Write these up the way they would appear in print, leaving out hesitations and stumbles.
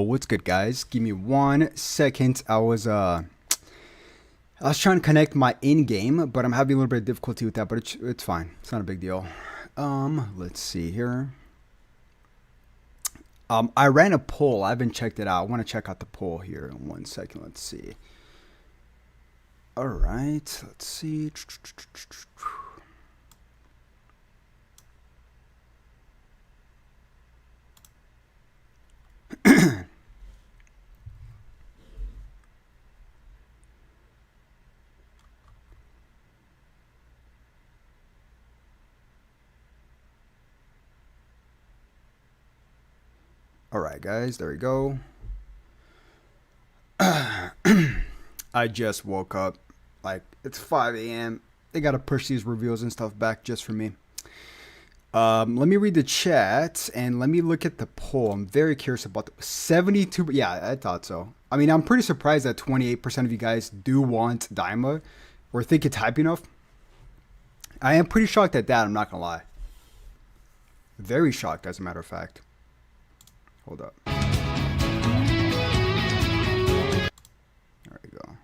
what's good, guys? Give me 1 second. I was trying to connect my in-game, but I'm having a little bit of difficulty with that, but it's fine. It's not a big deal. Let's see here. I ran a poll. I haven't checked it out. I want to check out the poll here in 1 second. Let's see. All right. Let's see. All right, guys, there we go. I just woke up. Like, it's 5 a.m. They got to push these reveals and stuff back just for me. Let me read the chat and let me look at the poll. I'm very curious about the 72. Yeah, I thought so. I mean, I'm pretty surprised that 28% of you guys do want Daima or think it's hype enough. I am pretty shocked at that. I'm not going to lie. Very shocked, as a matter of fact. Hold up. There we go.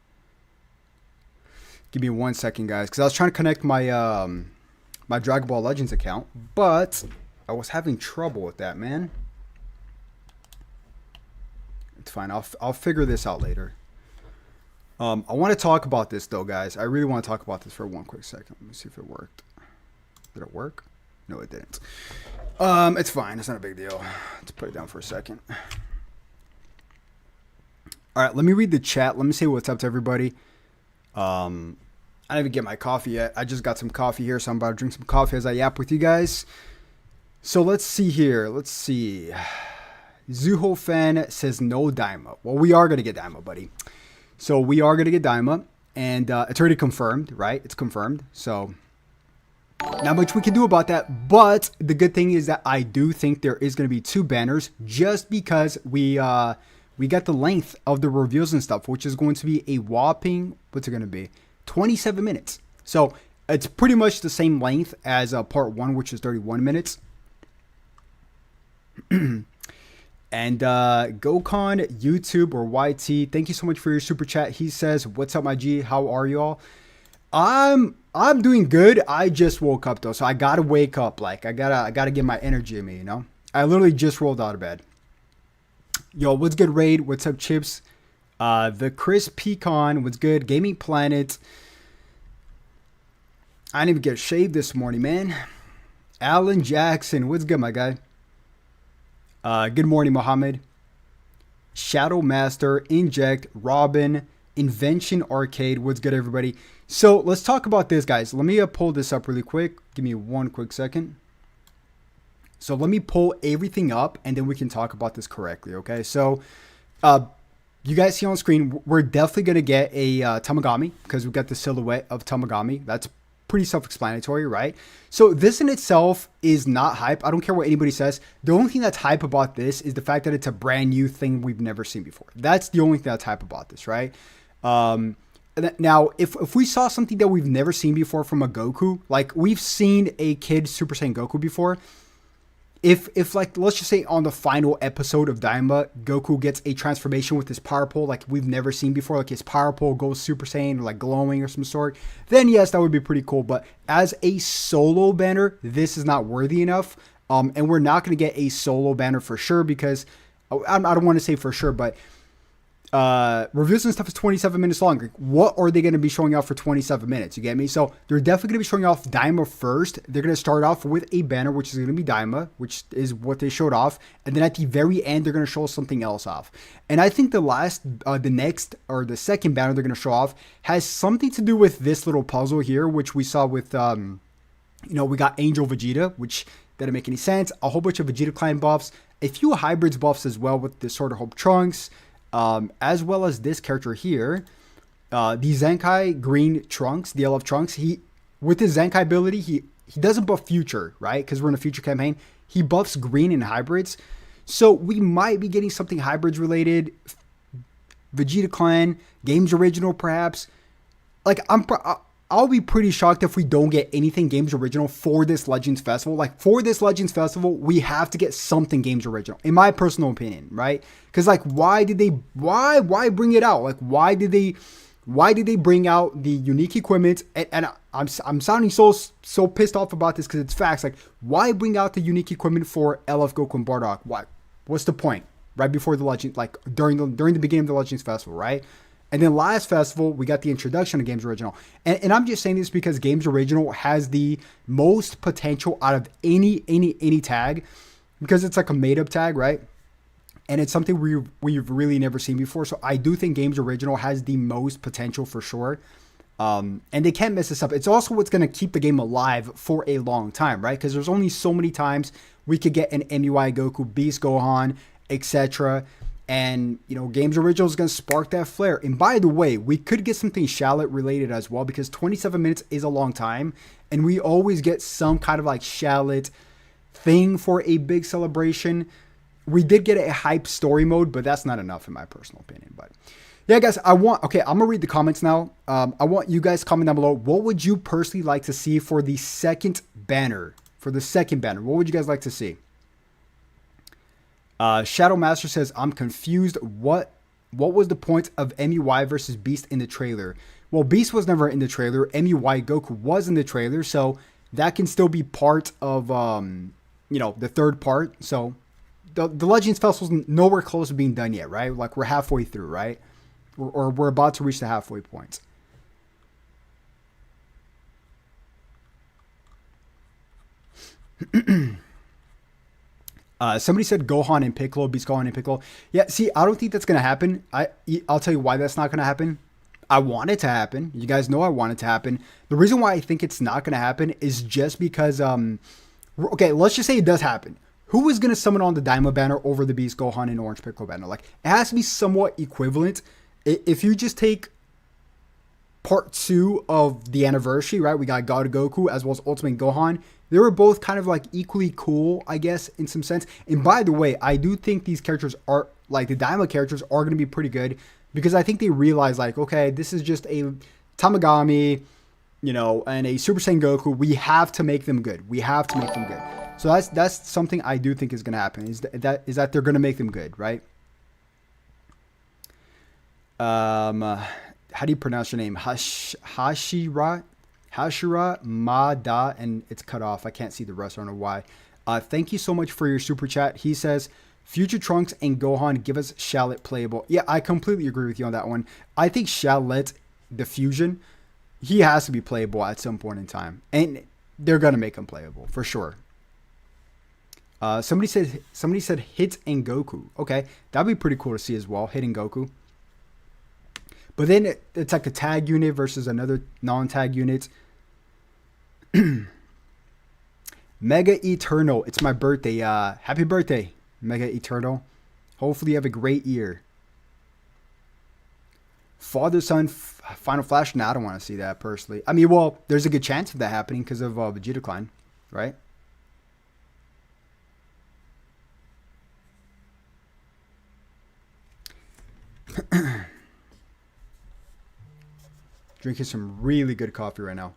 Give me 1 second, guys, because I was trying to connect my my Dragon Ball Legends account, but I was having trouble with that, man. It's fine. I'll figure this out later. I want to talk about this though, guys. I really want to talk about this for 1 quick second. Let me see if it worked. Did it work? No, it didn't. It's fine. It's not a big deal. Let's put it down for a second. All right, let me read the chat. Let me say what's up to everybody. I didn't even get my coffee yet. I just got some coffee here, so I'm about to drink some coffee as I yap with you guys. So let's see here. Let's see. Zuho fan says no Daima. Well, we are going to get Daima, buddy. So we are going to get Daima, and it's already confirmed, right? It's confirmed. So not much we can do about that, but the good thing is that I do think there is going to be 2 banners just because we got the length of the reveals and stuff, which is going to be a whopping, what's it going to be? 27 minutes. So it's pretty much the same length as part 1, which is 31 minutes. And Gokon, YouTube, or YT, thank you so much for your super chat. He says, what's up, my G? How are you all? I'm doing good. I just woke up though, so I gotta wake up. Like I gotta get my energy in me, you know. I literally just rolled out of bed. Yo, what's good, Raid? What's up, Chips? The Chris Pecan, what's good? Gaming Planet. I didn't even get shaved this morning, man. Alan Jackson, what's good, my guy? Good morning, Mohammed. Shadow Master, Inject, Robin, Invention Arcade, what's good, everybody? So let's talk about this, guys. Let me pull this up really quick. Give me 1 quick second. So let me pull everything up and then we can talk about this correctly, okay? So you guys see on screen, we're definitely going to get a Tamagami because we've got the silhouette of Tamagami. That's pretty self-explanatory, right? So this in itself is not hype. I don't care what anybody says. The only thing that's hype about this is the fact that it's a brand new thing we've never seen before. That's the only thing that's hype about this, right? Now, if we saw something that we've never seen before from a Goku, like we've seen a kid Super Saiyan Goku before, if like, let's just say on the final episode of Daima, Goku gets a transformation with his power pole like we've never seen before, like his power pole goes Super Saiyan or like glowing or some sort, then yes, that would be pretty cool. But as a solo banner, this is not worthy enough. And we're not going to get a solo banner for sure because I don't want to say for sure, but reviews and stuff is 27 minutes long. What are they going to be showing off for 27 minutes? You get me? So they're definitely going to be showing off Daima first. They're going to start off with a banner, which is going to be Daima, which is what they showed off. And then at the very end, they're going to show something else off. And I think the second banner they're going to show off has something to do with this little puzzle here, which we saw with, we got Angel Vegeta, which didn't make any sense. A whole bunch of Vegeta Clan buffs, a few hybrids buffs as well with the Sword of Hope Trunks. As well as this character here, the Zenkai Green Trunks, the LF Trunks. He, with his Zenkai ability, he doesn't buff future, right? Because we're in a future campaign. He buffs green and hybrids. So we might be getting something hybrids related. Vegeta Clan, Games Original perhaps. Like I'll be pretty shocked if we don't get anything Games Original for this Legends Festival. Like, for this Legends Festival, we have to get something Games Original, in my personal opinion, right? Because, like, why bring it out? Like, why did they bring out the unique equipment? And I'm sounding so pissed off about this because it's facts. Like, why bring out the unique equipment for LF Goku and Bardock? Why? What's the point? Right before the Legend, like during the beginning of the Legends Festival, right? And then last festival, we got the introduction of Games Original. And I'm just saying this because Games Original has the most potential out of any tag, because it's like a made-up tag, right? And it's something we've really never seen before. So I do think Games Original has the most potential for sure. And they can't mess this up. It's also what's going to keep the game alive for a long time, right? Because there's only so many times we could get an MUI Goku, Beast Gohan, etc. And, you know, Games Original is going to spark that flare. And by the way, we could get something Shallot related as well, because 27 minutes is a long time. And we always get some kind of like Shallot thing for a big celebration. We did get a hype story mode, but that's not enough in my personal opinion. But yeah, guys, I'm going to read the comments now. I want you guys to comment down below. What would you personally like to see for the second banner? What would you guys like to see? Shadow Master says, I'm confused. What was the point of MUI versus Beast in the trailer? Well, Beast was never in the trailer. MUI Goku was in the trailer, so that can still be part of, you know, the third part. So the Legends Festival's nowhere close to being done yet, right? Like, we're halfway through, right? Or we're about to reach the halfway point. Somebody said Gohan and Piccolo, Beast Gohan and Piccolo. Yeah, see, I don't think that's going to happen. I'll tell you why that's not going to happen. I want it to happen. You guys know I want it to happen. The reason why I think it's not going to happen is just because, okay, let's just say it does happen. Who is going to summon on the Daima banner over the Beast Gohan and Orange Piccolo banner? Like, it has to be somewhat equivalent. If you just take part 2 of the anniversary, right? We got God Goku as well as Ultimate Gohan. They were both kind of like equally cool, I guess, in some sense. And by the way, I do think these characters are, like, the Daima characters are going to be pretty good, because I think they realize, like, okay, this is just a Tamagami, you know, and a Super Saiyan Goku. We have to make them good. So that's something I do think is going to happen, is that they're going to make them good, right? How do you pronounce your name? Hashira Mada, and it's cut off. I can't see the rest. I don't know why. Thank you so much for your super chat. He says, Future Trunks and Gohan give us Shallot playable. Yeah, I completely agree with you on that one. I think Shallot, the fusion, he has to be playable at some point in time. And they're going to make him playable, for sure. Somebody said Hit and Goku. Okay, that'd be pretty cool to see as well, Hit and Goku. But then it's like a tag unit versus another non-tag unit. Mega Eternal. It's my birthday. Happy birthday, Mega Eternal. Hopefully you have a great year. Father-son Final Flash. Nah, I don't want to see that personally. I mean, well, there's a good chance of that happening because of Vegeta Decline, right? Drinking some really good coffee right now.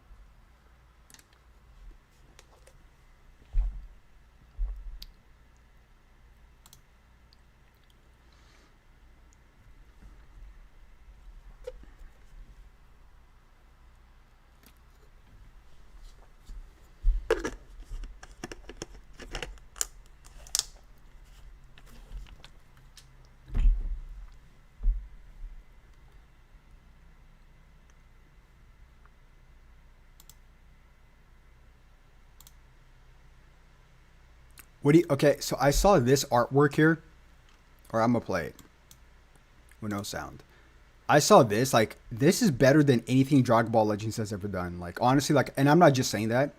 Okay, so I saw this artwork here, or I'm gonna play it with no sound. I saw this, like, this is better than anything Dragon Ball Legends has ever done. Like, honestly, like, and I'm not just saying that.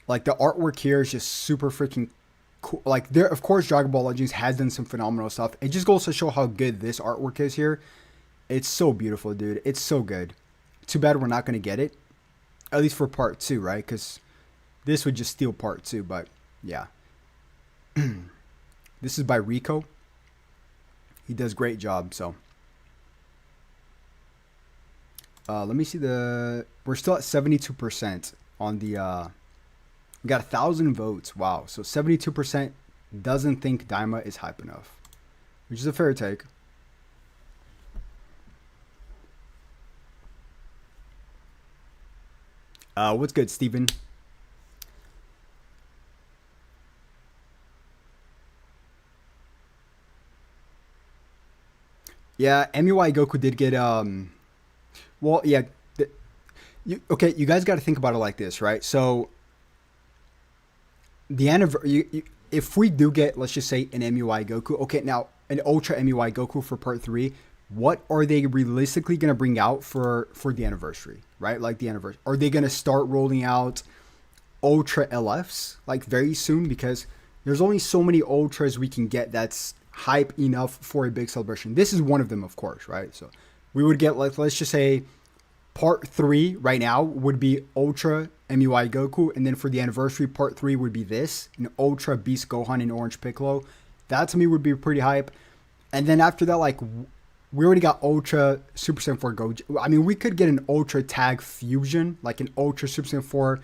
Like, the artwork here is just super freaking cool. Like, there, of course, Dragon Ball Legends has done some phenomenal stuff. It just goes to show how good this artwork is here. It's so beautiful, dude. It's so good. Too bad we're not gonna get it, at least for part 2, right? Because this would just steal part 2, but yeah. This is by Rico. He does a great job. So Let me see the. We're still at 72% on the. We got 1,000 votes. Wow. So 72% doesn't think Daima is hype enough, which is a fair take. What's good, Steven? Yeah, MUI Goku did get well, yeah. Okay, you guys got to think about it like this, right? So the anniversary, if we do get, let's just say, an MUI Goku, okay, now an Ultra MUI Goku for Part 3, what are they realistically going to bring out for the anniversary, right? Like the anniversary, are they going to start rolling out Ultra LFs like very soon? Because there's only so many Ultras we can get that's hype enough for a big celebration. This is one of them, of course, right? So we would get, like, let's just say Part 3 right now would be Ultra MUI Goku, and then for the anniversary, Part 3 would be this, an Ultra Beast Gohan and Orange Piccolo. That to me would be pretty hype. And then after that, like, we already got Ultra Super Saiyan 4 Goku. I mean, we could get an Ultra Tag Fusion, like an Ultra Super Saiyan 4,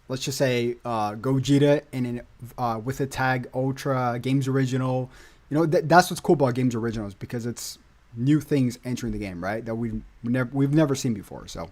let's just say Gogeta, and with a tag Ultra Games Original. You know, that's what's cool about Games Originals, because it's new things entering the game, right? That we've never seen before. So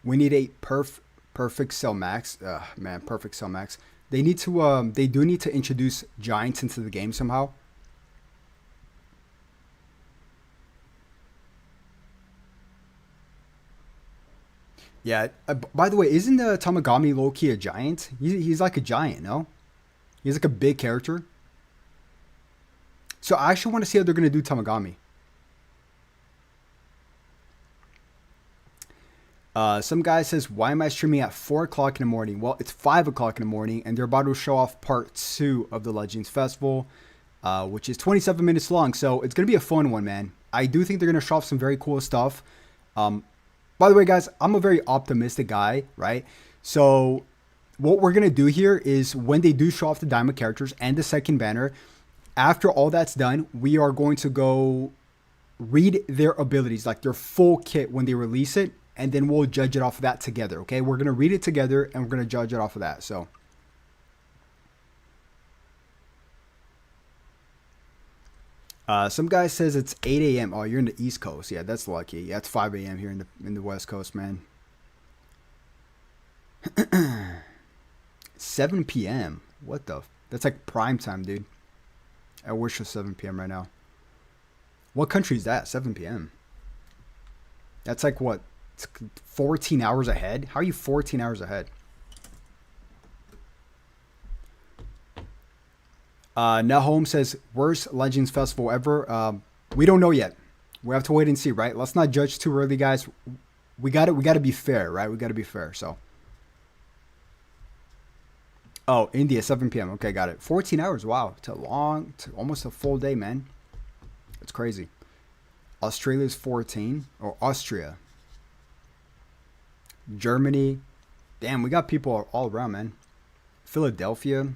we need a perfect Cell Max. Man, perfect Cell Max. They need to they do need to introduce giants into the game somehow. Yeah. By the way, isn't Tamagami low-key a giant? He's like a giant, no? He's like a big character. So I actually want to see how they're gonna do Tamagami. Some guy says, "Why am I streaming at 4 o'clock in the morning?" Well, it's 5 o'clock in the morning, and they're about to show off part 2 of the Legends Festival, which is 27 minutes long. So it's gonna be a fun one, man. I do think they're gonna show off some very cool stuff. Um, by the way, guys, I'm a very optimistic guy, right? So what we're gonna do here is, when they do show off the Diamond characters and the second banner, after all that's done, we are going to go read their abilities, like their full kit when they release it, and then we'll judge it off of that together. Okay, we're gonna read it together and we're gonna judge it off of that. So some guy says it's 8 a.m. Oh, you're in the East Coast. Yeah, that's lucky. Yeah, it's 5 a.m. here in the West Coast, man. 7 p.m. What the? That's like prime time, dude. I wish it was 7 p.m. right now. What country is that? 7 p.m. That's like what? It's 14 hours ahead? How are you 14 hours ahead? Nahome says, worst Legends Festival ever. We don't know yet. We have to wait and see, right? Let's not judge too early, guys. We gotta be fair, right? We gotta be fair. So, oh, India, 7 p.m. Okay, got it. 14 hours. Wow, it's almost a full day, man. It's crazy. Australia's 14, or Austria. Germany. Damn, we got people all around, man. Philadelphia.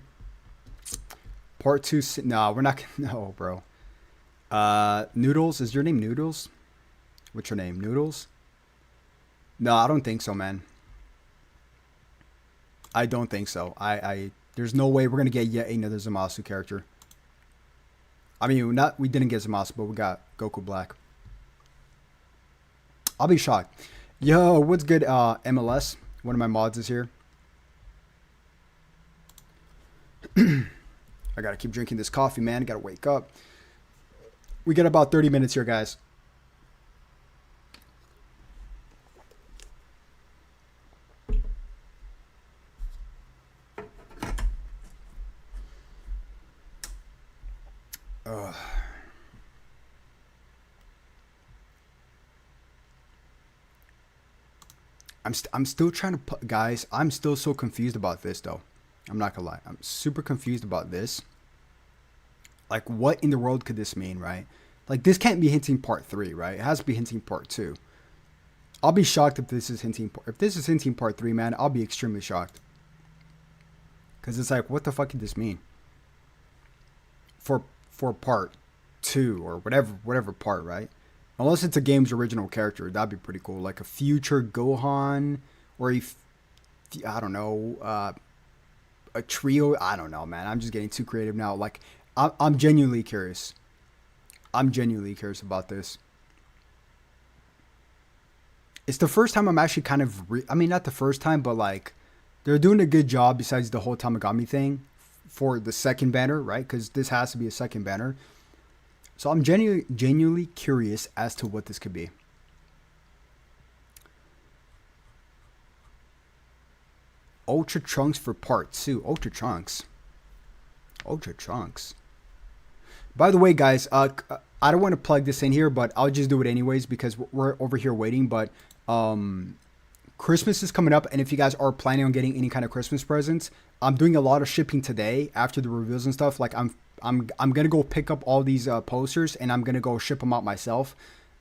Part 2. No, we're not. No, bro. Noodles. Is your name Noodles? What's your name? Noodles? No, I don't think so, man. I don't think so. There's no way we're gonna get yet another Zamasu character. I mean, we didn't get Zamasu, but we got Goku Black. I'll be shocked. Yo, what's good, MLS? One of my mods is here. I gotta keep drinking this coffee, man. I gotta wake up. We got about 30 minutes here, guys. Ugh. I'm still trying to put, guys. I'm still so confused about this, though. I'm not gonna lie. I'm super confused about this. Like, what in the world could this mean, right? Like, this can't be hinting part 3, right? It has to be hinting part 2. I'll be shocked if this is hinting part 3, man. I'll be extremely shocked. Because it's like, what the fuck did this mean? For part 2 or whatever part, right? Unless it's a game's original character, that'd be pretty cool. Like a future Gohan or I don't know, a trio. I don't know, man. I'm just getting too creative now. Like, I'm genuinely curious. I'm genuinely curious about this. It's the first time I'm actually kind of, I mean, not the first time, but like, they're doing a good job besides the whole Tamagami thing for the second banner, right? Because this has to be a second banner. So I'm genuinely curious as to what this could be. Ultra Trunks for part 2. Ultra Trunks. Ultra Trunks. By the way, guys, I don't want to plug this in here, but I'll just do it anyways because we're over here waiting. But Christmas is coming up, and if you guys are planning on getting any kind of Christmas presents, I'm doing a lot of shipping today after the reveals and stuff. Like I'm gonna go pick up all these posters, and I'm gonna go ship them out myself.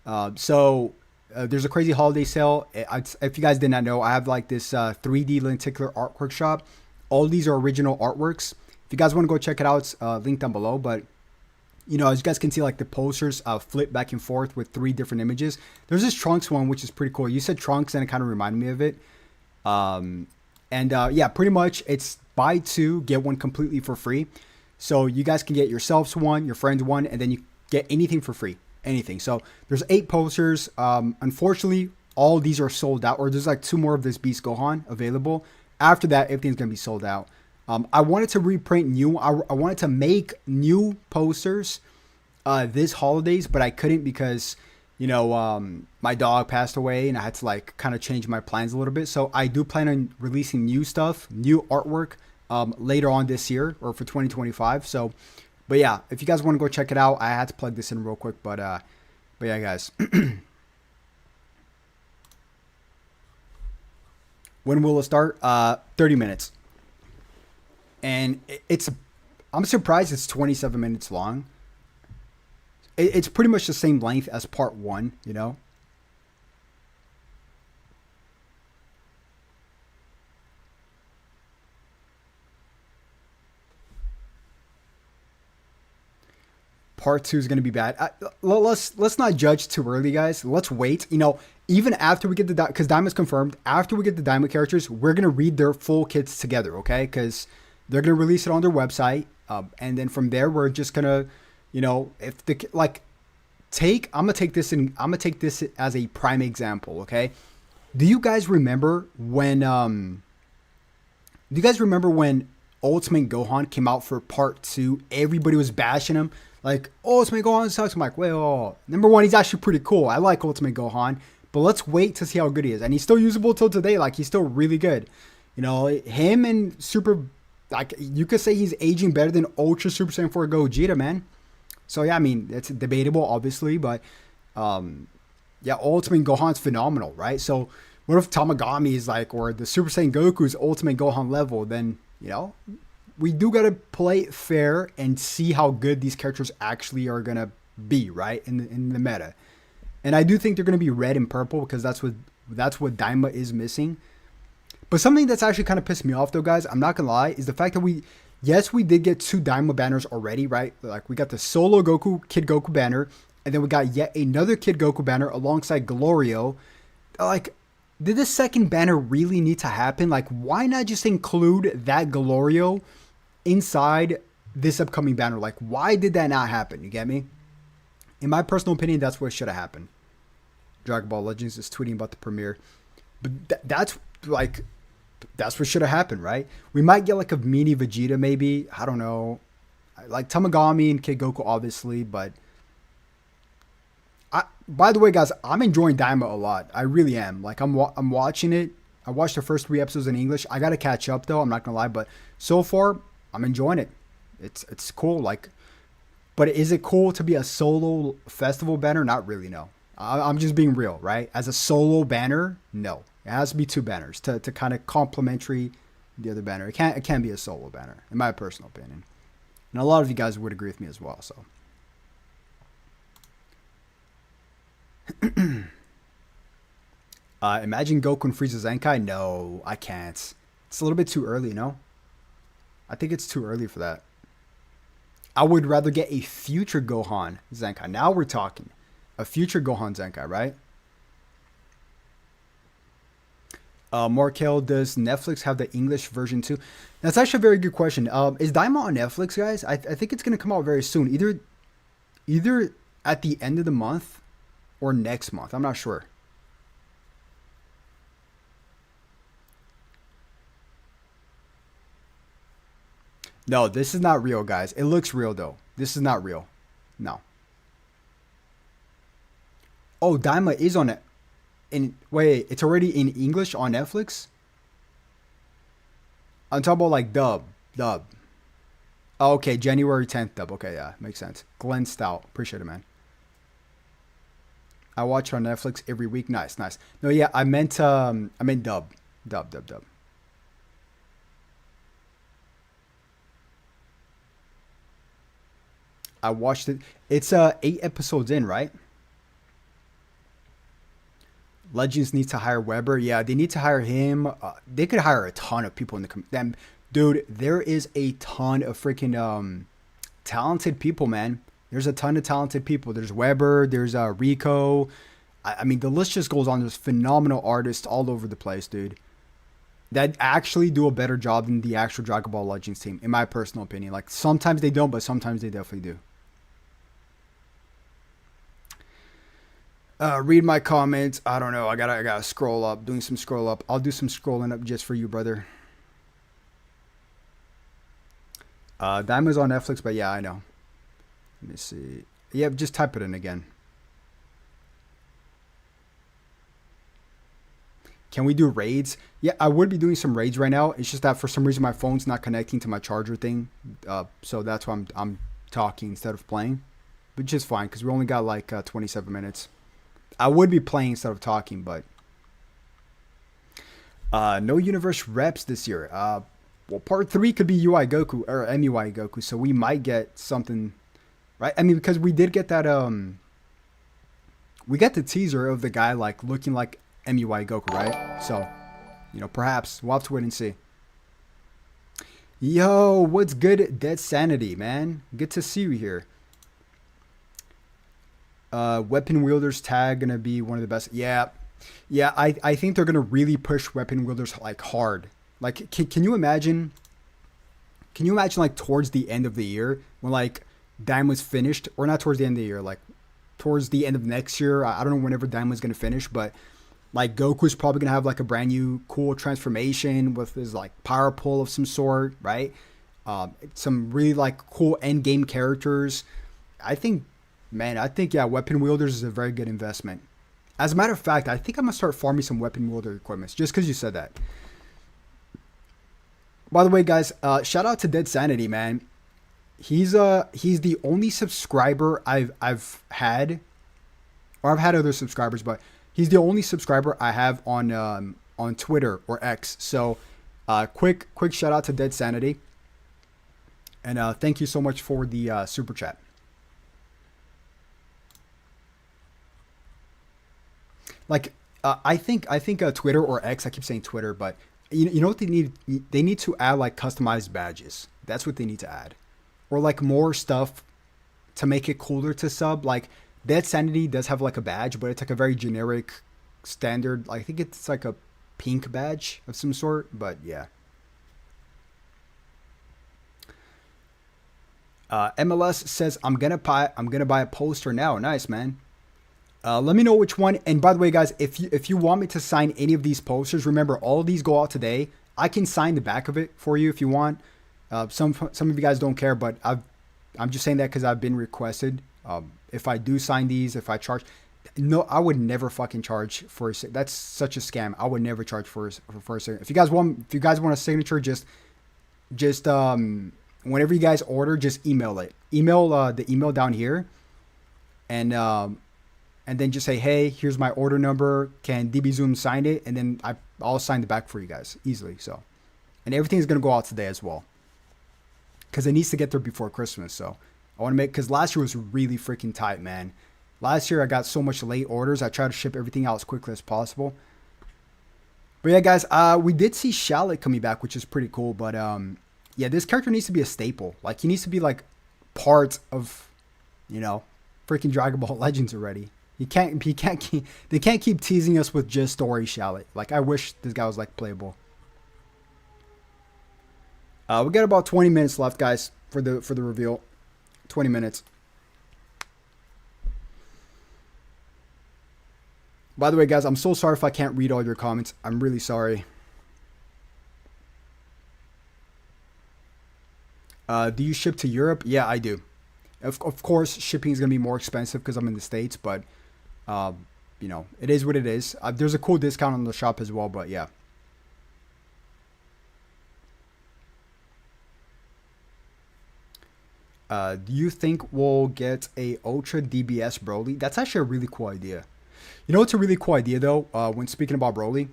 There's a crazy holiday sale. If you guys did not know, I have like this 3D lenticular art workshop. All these are original artworks. If you guys want to go check it out, it's linked down below. But you know, as you guys can see, like the posters flip back and forth with 3 different images. There's this Trunks one, which is pretty cool. You said Trunks, and it kind of reminded me of it. Yeah, pretty much it's buy 2, get 1 completely for free. So you guys can get yourselves 1, your friends 1, and then you get anything for free. Anything. So there's 8 posters. Unfortunately, all these are sold out, or there's like 2 more of this Beast Gohan available. After that, everything's going to be sold out. I wanted to reprint I wanted to make new posters this holidays, but I couldn't because, you know, my dog passed away and I had to like kind of change my plans a little bit. So I do plan on releasing new stuff, new artwork later on this year or for 2025. So, but yeah, if you guys want to go check it out, I had to plug this in real quick. But yeah, guys. When will it start? 30 minutes. And I'm surprised it's 27 minutes long. It's pretty much the same length as part 1, you know? Part 2 is going to be bad. Let's not judge too early, guys. Let's wait. You know, even after we get because Daima's confirmed, after we get the Daima characters, we're going to read their full kits together, okay? Because they're going to release it on their website. And then from there, we're just going to, you know, if the, like, I'm going to take this as a prime example, okay? Do you guys remember when, Ultimate Gohan came out for part 2? Everybody was bashing him. Like, Ultimate Gohan sucks. I'm like, well, number 1, he's actually pretty cool. I like Ultimate Gohan. But let's wait to see how good he is. And he's still usable till today. Like, he's still really good. You know, him and Super... Like, you could say he's aging better than Ultra Super Saiyan 4 Gogeta, man. So, yeah, I mean, it's debatable, obviously. But, yeah, Ultimate Gohan's phenomenal, right? So, what if Tamagami is like... Or the Super Saiyan Goku's Ultimate Gohan level? Then, you know... We do got to play it fair and see how good these characters actually are going to be, right, in the meta. And I do think they're going to be red and purple because that's what Daima is missing. But something that's actually kind of pissed me off, though, guys, I'm not going to lie, is the fact that we did get 2 Daima banners already, right? Like, we got the Solo Goku, Kid Goku banner, and then we got yet another Kid Goku banner alongside Glorio. Like, did the second banner really need to happen? Like, why not just include that Glorio inside this upcoming banner? Like, why did that not happen? You get me? In my personal opinion, that's what should have happened. Dragon Ball Legends is tweeting about the premiere. But that's what should have happened, right? We might get like a mini Vegeta maybe. I don't know. Like Tamagami and Kid Goku, obviously. But by the way, guys, I'm enjoying Daima a lot. I really am. Like, I'm watching it. I watched the first 3 episodes in English. I got to catch up, though. I'm not going to lie. But so far, I'm enjoying it. It's cool. Like, but is it cool to be a solo festival banner? Not really, no. I'm just being real, right? As a solo banner, no. It has to be 2 banners to kind of complementary the other banner. It can't be a solo banner, in my personal opinion. And a lot of you guys would agree with me as well, so. Imagine Goku and Frieza Zenkai. No, I can't. It's a little bit too early, no? I think it's too early for that. I would rather get a future Gohan Zenkai. Now we're talking. A future Gohan Zenkai, right? Markel, does Netflix have the English version too? That's actually a very good question. Is Daima on Netflix, guys? I think it's going to come out very soon. Either at the end of the month or next month. I'm not sure. No, this is not real, guys. It looks real, though. This is not real. No. Oh, Daima is on it. Wait, it's already in English on Netflix? I'm talking about like dub. Oh, okay, January 10th dub. Okay, yeah, makes sense. Glenn Stout. Appreciate it, man. I watch it on Netflix every week. Nice, nice. No, yeah, I meant dub. Dub. I watched it. It's 8 episodes in, right? Legends need to hire Weber. Yeah, they need to hire him. They could hire a ton of people in the them. Dude, there is a ton of freaking talented people, man. There's a ton of talented people. There's Weber. There's Rico. I mean, the list just goes on. There's phenomenal artists all over the place, dude. That actually do a better job than the actual Dragon Ball Legends team, in my personal opinion. Like sometimes they don't, but sometimes they definitely do. Read my comments. I don't know. I gotta scroll up. Doing some scroll up. I'll do some scrolling up just for you, brother. Daima's on Netflix, but yeah, I know. Let me see. Yeah, just type it in again. Can we do raids? Yeah, I would be doing some raids right now. It's just that for some reason my phone's not connecting to my charger thing, so that's why I'm talking instead of playing, which is fine because we only got like 27 minutes. I would be playing instead of talking, but no universe reps this year. Well, part 3 could be UI Goku or MUI Goku, so we might get something, right? I mean, because we did get that we got the teaser of the guy like looking like MUI Goku, right? So, perhaps we'll have to wait and see. Yo, what's good, Dead Sanity, man? Good to see you here. Weapon wielders tag gonna be one of the best. Yeah. I think they're gonna really push weapon wielders like hard. Like, can you imagine? Can you imagine like towards the end of the year when like Dime was finished, or not towards the end of the year, like towards the end of next year? I don't know whenever Dime was gonna finish, but like Goku's probably gonna have like a brand new cool transformation with his like power pull of some sort, right? Some really like cool end game characters. I think, man, yeah, weapon wielders is a very good investment. As a matter of fact, I think I'm gonna start farming some weapon wielder equipments just because you said that. By the way, guys, shout out to Dead Sanity, man. He's the only subscriber I've had, or I've had other subscribers, but he's the only subscriber I have on Twitter or X. So, quick shout out to Dead Sanity, and thank you so much for the super chat. Like, I think Twitter or X. I keep saying Twitter, but you know what they need? They need to add like customized badges. That's what they need to add, or like more stuff to make it cooler to sub. Like Dead Sanity does have like a badge, but it's like a very generic, standard. I think it's like a pink badge of some sort. But yeah. MLS says I'm gonna buy a poster now. Nice, man. Let me know which one. And by the way, guys, if you want me to sign any of these posters, remember all of these go out today. I can sign the back of it for you if you want. Some of you guys don't care, but I'm just saying that because I've been requested. If I do sign these, if I charge, no, I would never fucking charge for that's such a scam. I would never charge for a signature. If you guys want a signature, just whenever you guys order, just email it. Email the email down here, and then just say, hey, here's my order number. Can DB Zoom sign it? And then I'll sign the back for you guys easily. So, and everything's going to go out today as well, because it needs to get there before Christmas. So I want to because last year was really freaking tight, man. Last year I got so much late orders. I tried to ship everything out as quickly as possible. But yeah, guys, we did see Shallot coming back, which is pretty cool. But yeah, this character needs to be a staple. Like he needs to be like part of, you know, freaking Dragon Ball Legends already. They can't keep teasing us with just story Shallot. Like I wish this guy was like playable. We got about 20 minutes left, guys, for the reveal. 20 minutes. By the way, guys, I'm so sorry if I can't read all your comments. I'm really sorry. Do you ship to Europe? Yeah, I do. Of course, shipping is going to be more expensive because I'm in the States, but, you know, it is what it is. There's a cool discount on the shop as well, but yeah. Do you think we'll get a Ultra DBS Broly? That's actually a really cool idea. You know what's a really cool idea, though, when speaking about Broly?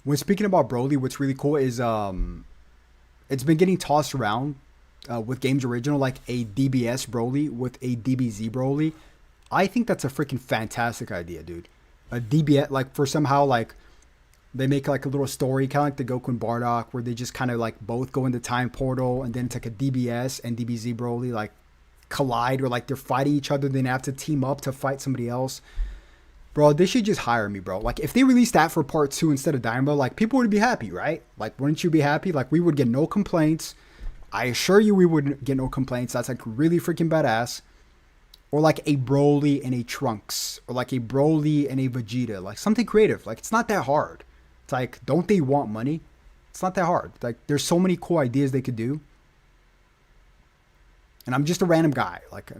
When speaking about Broly, what's really cool is it's been getting tossed around with Games Original, like a DBS Broly with a DBZ Broly. I think that's a freaking fantastic idea, dude. A DBS, like, for somehow, like, they make like a little story, kind of like the Goku and Bardock, where they just kind of like both go in the time portal, and then it's like a DBS and DBZ Broly like collide, or like they're fighting each other, then they have to team up to fight somebody else. Bro, they should just hire me, bro. Like if they released that for part 2 instead of Daima, like people would be happy, right? Like wouldn't you be happy? Like we would get no complaints. I assure you we wouldn't get no complaints. That's like really freaking badass. Or like a Broly and a Trunks, or like a Broly and a Vegeta, like something creative. Like it's not that hard. It's like, don't they want money? It's not that hard. Like, there's so many cool ideas they could do. And I'm just a random guy. Like,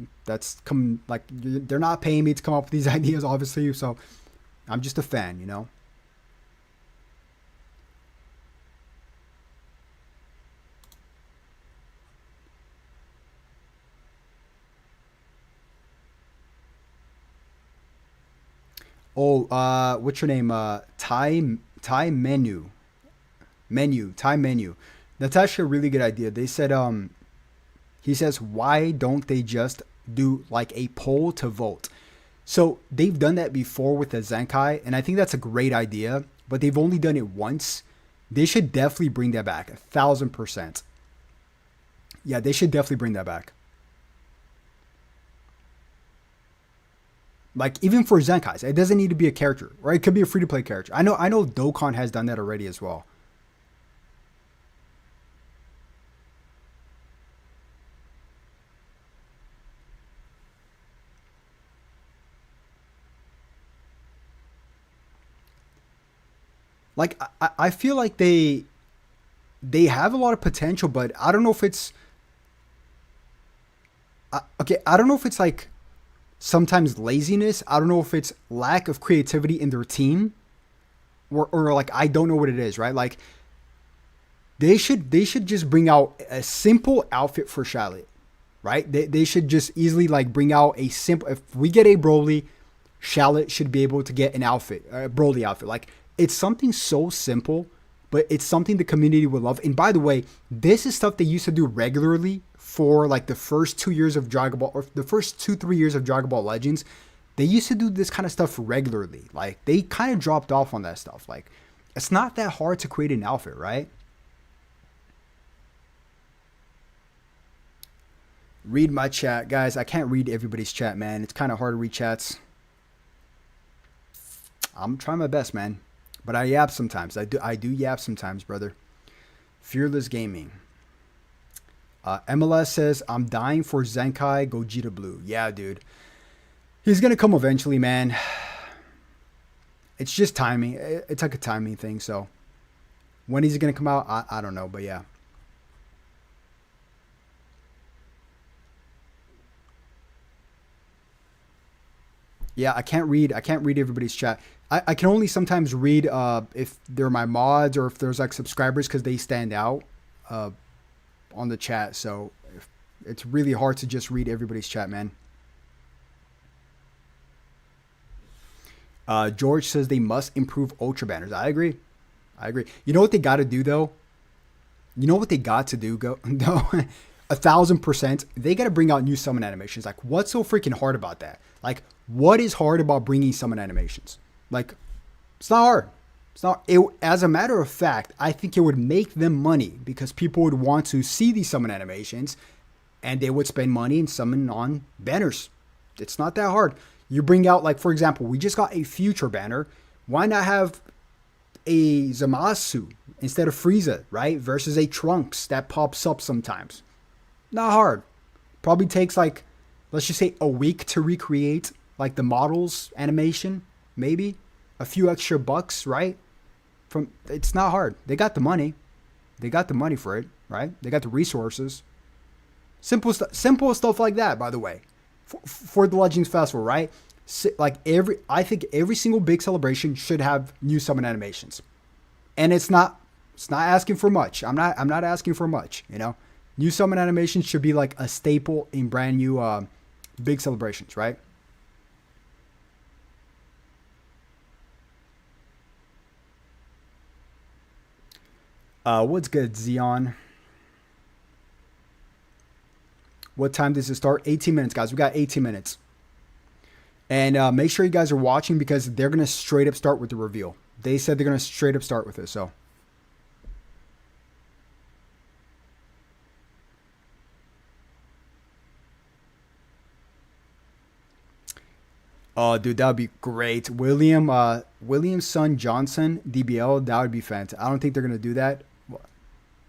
they're not paying me to come up with these ideas, obviously. So, I'm just a fan, you know? Oh, what's your name? Thai menu. That's actually a really good idea. They said, he says, why don't they just do like a poll to vote? So they've done that before with the Zenkai, and I think that's a great idea, but they've only done it once. They should definitely bring that back, 1,000%. Yeah, they should definitely bring that back. Like even for Zenkais, it doesn't need to be a character, right? It could be a free-to-play character. I know Dokkan has done that already as well. Like I feel like they have a lot of potential, but I don't know if it's okay. I don't know if it's like sometimes laziness. I don't know if it's lack of creativity in their team, or like I don't know what it is, right? Like they should just bring out a simple outfit for Charlotte, right? They should just easily like bring out a simple. If we get a Broly, Charlotte should be able to get an outfit, a Broly outfit. Like it's something so simple, but it's something the community would love. And by the way, this is stuff they used to do regularly for like the first 2 years of Dragon Ball, or the first 2-3 years of Dragon Ball Legends. They used to do this kind of stuff regularly. Like they kind of dropped off on that stuff. Like it's not that hard to create an outfit, right? Read my chat, guys. I can't read everybody's chat, man. It's kind of hard to read chats. I'm trying my best, man. But I yap sometimes. I do yap sometimes, brother. Fearless Gaming. MLS says, I'm dying for Zenkai Gogeta Blue. Yeah, dude. He's going to come eventually, man. It's just timing. It's like a timing thing, so. When he's going to come out, I don't know, but yeah. Yeah, I can't read everybody's chat. I can only sometimes read if they're my mods or if there's like subscribers because they stand out on the chat. So it's really hard to just read everybody's chat, man. George says they must improve Ultra banners. I agree. You know what they got to do though? You know what they got to do? No. 1,000%, they got to bring out new summon animations. Like, what's so freaking hard about that? Like, what is hard about bringing summon animations? Like, it's not hard. It's not. As a matter of fact, I think it would make them money because people would want to see these summon animations, and they would spend money and summon on banners. It's not that hard. You bring out, like, for example, we just got a future banner. Why not have a Zamasu instead of Frieza, right? Versus a Trunks that pops up sometimes. Not hard. Probably takes like, let's just say a week to recreate like the models animation, maybe a few extra bucks, right? It's not hard. They got the money. They got the money for it, right? They got the resources. Simple stuff like that, by the way, for the Legends Festival, right? Like I think every single big celebration should have new summon animations, and it's not asking for much. I'm not asking for much, you know. New summon animations should be like a staple in brand new big celebrations, right? What's good, Xeon? What time does it start? 18 minutes, guys. We got 18 minutes. And make sure you guys are watching because they're going to straight up start with the reveal. They said they're going to straight up start with it, so. Oh, dude, that would be great. William's son, Johnson, DBL, that would be fantastic. I don't think they're going to do that.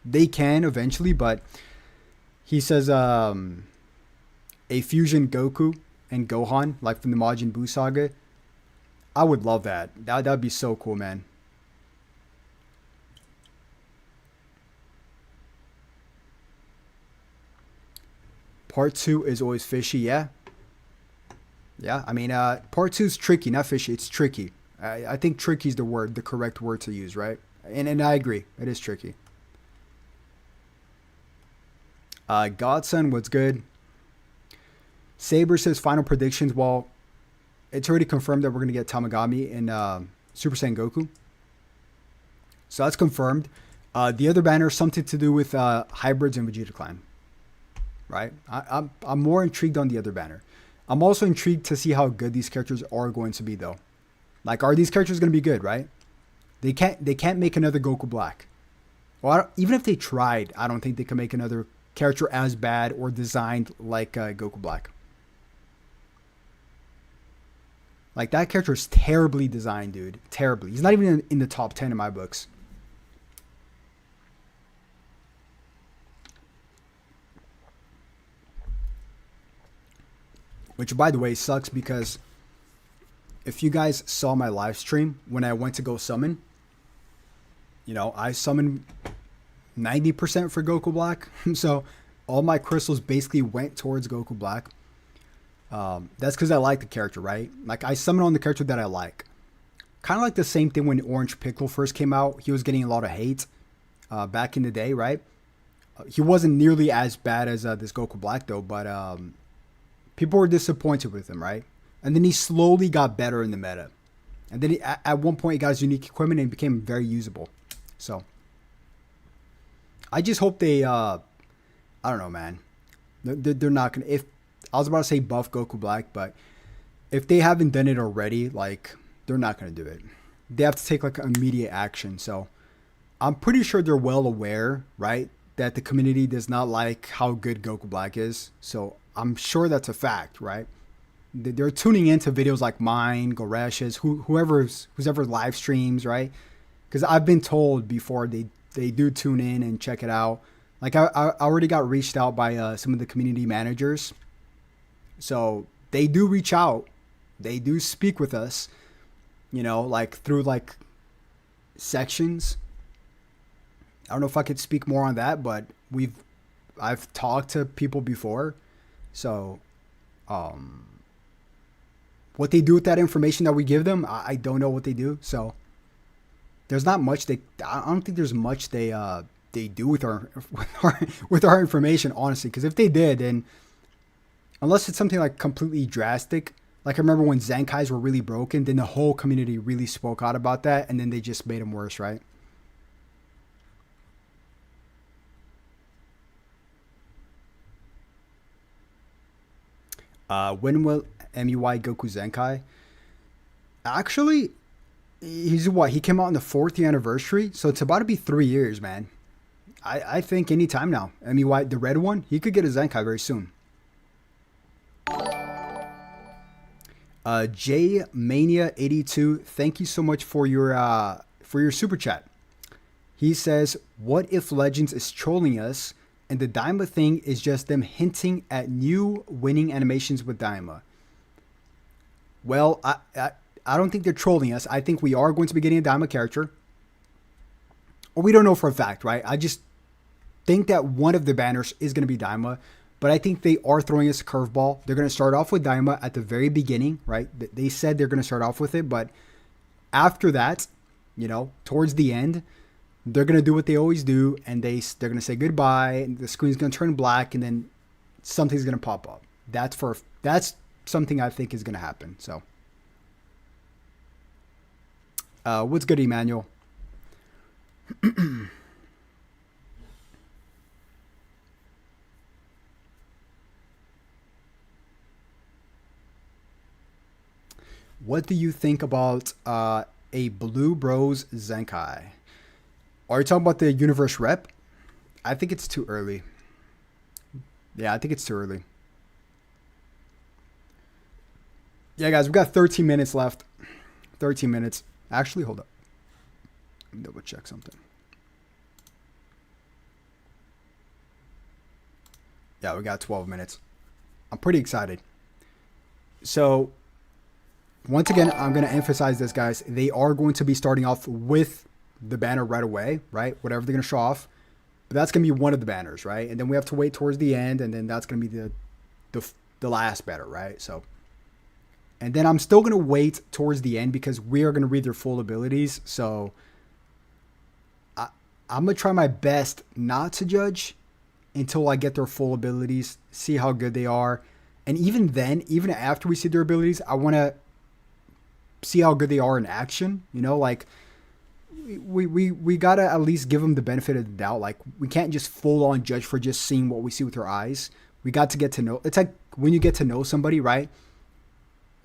They can eventually, but he says a fusion Goku and Gohan, like from the Majin Buu saga. I would love that. That'd be so cool, man. Part 2 is always fishy, yeah. Yeah, I mean, part 2 is tricky, not fishy. It's tricky. I think tricky is the correct word to use, right? And I agree. It is tricky. Godson, what's good? Saber says final predictions. Well, it's already confirmed that we're going to get Tamagami in Super Saiyan Goku. So that's confirmed. The other banner is something to do with hybrids and Vegeta Clan. Right? I'm more intrigued on the other banner. I'm also intrigued to see how good these characters are going to be, though. Like, are these characters going to be good, right? They can't make another Goku Black. Well, even if they tried, I don't think they can make another character as bad or designed like Goku Black. Like, that character is terribly designed, dude. Terribly. He's not even in the top 10 in my books. Which, by the way, sucks because if you guys saw my live stream when I went to go summon, you know, I summoned 90% for Goku Black. So all my crystals basically went towards Goku Black. That's because I like the character, right? Like, I summon on the character that I like. Kind of like the same thing when Orange Piccolo first came out. He was getting a lot of hate back in the day, right? He wasn't nearly as bad as this Goku Black, though, but people were disappointed with him, right? And then he slowly got better in the meta. And then at one point, he got his unique equipment and became very usable. So I just hope they, I don't know, man. They're not going to, if, I was about to say buff Goku Black, but if they haven't done it already, like, they're not going to do it. They have to take, like, immediate action. So I'm pretty sure they're well aware, right, that the community does not like how good Goku Black is. So I'm sure that's a fact, right? They're tuning into videos like mine, Goresh's, whoever's live streams, right? Because I've been told before they do tune in and check it out. Like, I already got reached out by some of the community managers. So they do reach out. They do speak with us, you know, like through like sections. I don't know if I could speak more on that, but I've talked to people before. So, what they do with that information that we give them, I don't know what they do. So there's not much I don't think there's much they do with our information, honestly. Because if they did, then unless it's something like completely drastic, like I remember when Zenkais were really broken, then the whole community really spoke out about that, and then they just made them worse, right? When will MUI Goku Zenkai? Actually, he's what? He came out on the 4th anniversary, so it's about to be 3 years, man. I think any time now. MUI, the red one, he could get a Zenkai very soon. J Mania 82, thank you so much for your super chat. He says, "What if Legends is trolling us, and the Daima thing is just them hinting at new winning animations with Daima?" Well, I don't think they're trolling us. I think we are going to be getting a Daima character. Or we don't know for a fact, right? I just think that one of the banners is going to be Daima. But I think they are throwing us a curveball. They're going to start off with Daima at the very beginning, right? They said they're going to start off with it. But after that, towards the end, they're going to do what they always do. And they're going to say goodbye. And the screen's going to turn black. And then something's going to pop up. That's something I think is going to happen. So, what's good, Emmanuel? What do you think about a Blue Bros Zenkai? Are you talking about the Universe Rep? I think it's too early. Yeah, I think it's too early. Yeah, guys, we've got 13 minutes left. 13 minutes. Actually, hold up. Let me double check something. Yeah, we got 12 minutes. I'm pretty excited. So, once again, I'm going to emphasize this, guys. They are going to be starting off with the banner right away, right? Whatever they're going to show off. But that's going to be one of the banners, right? And then we have to wait towards the end, and then that's going to be the last banner, right? So, and then I'm still going to wait towards the end because we are going to read their full abilities. So, I'm going to try my best not to judge until I get their full abilities, see how good they are. And even then, even after we see their abilities, I want to see how good they are in action. Like we gotta at least give them the benefit of the doubt. Like we can't just full on judge for just seeing what we see with our eyes. We got to get to know. It's like when you get to know somebody, right?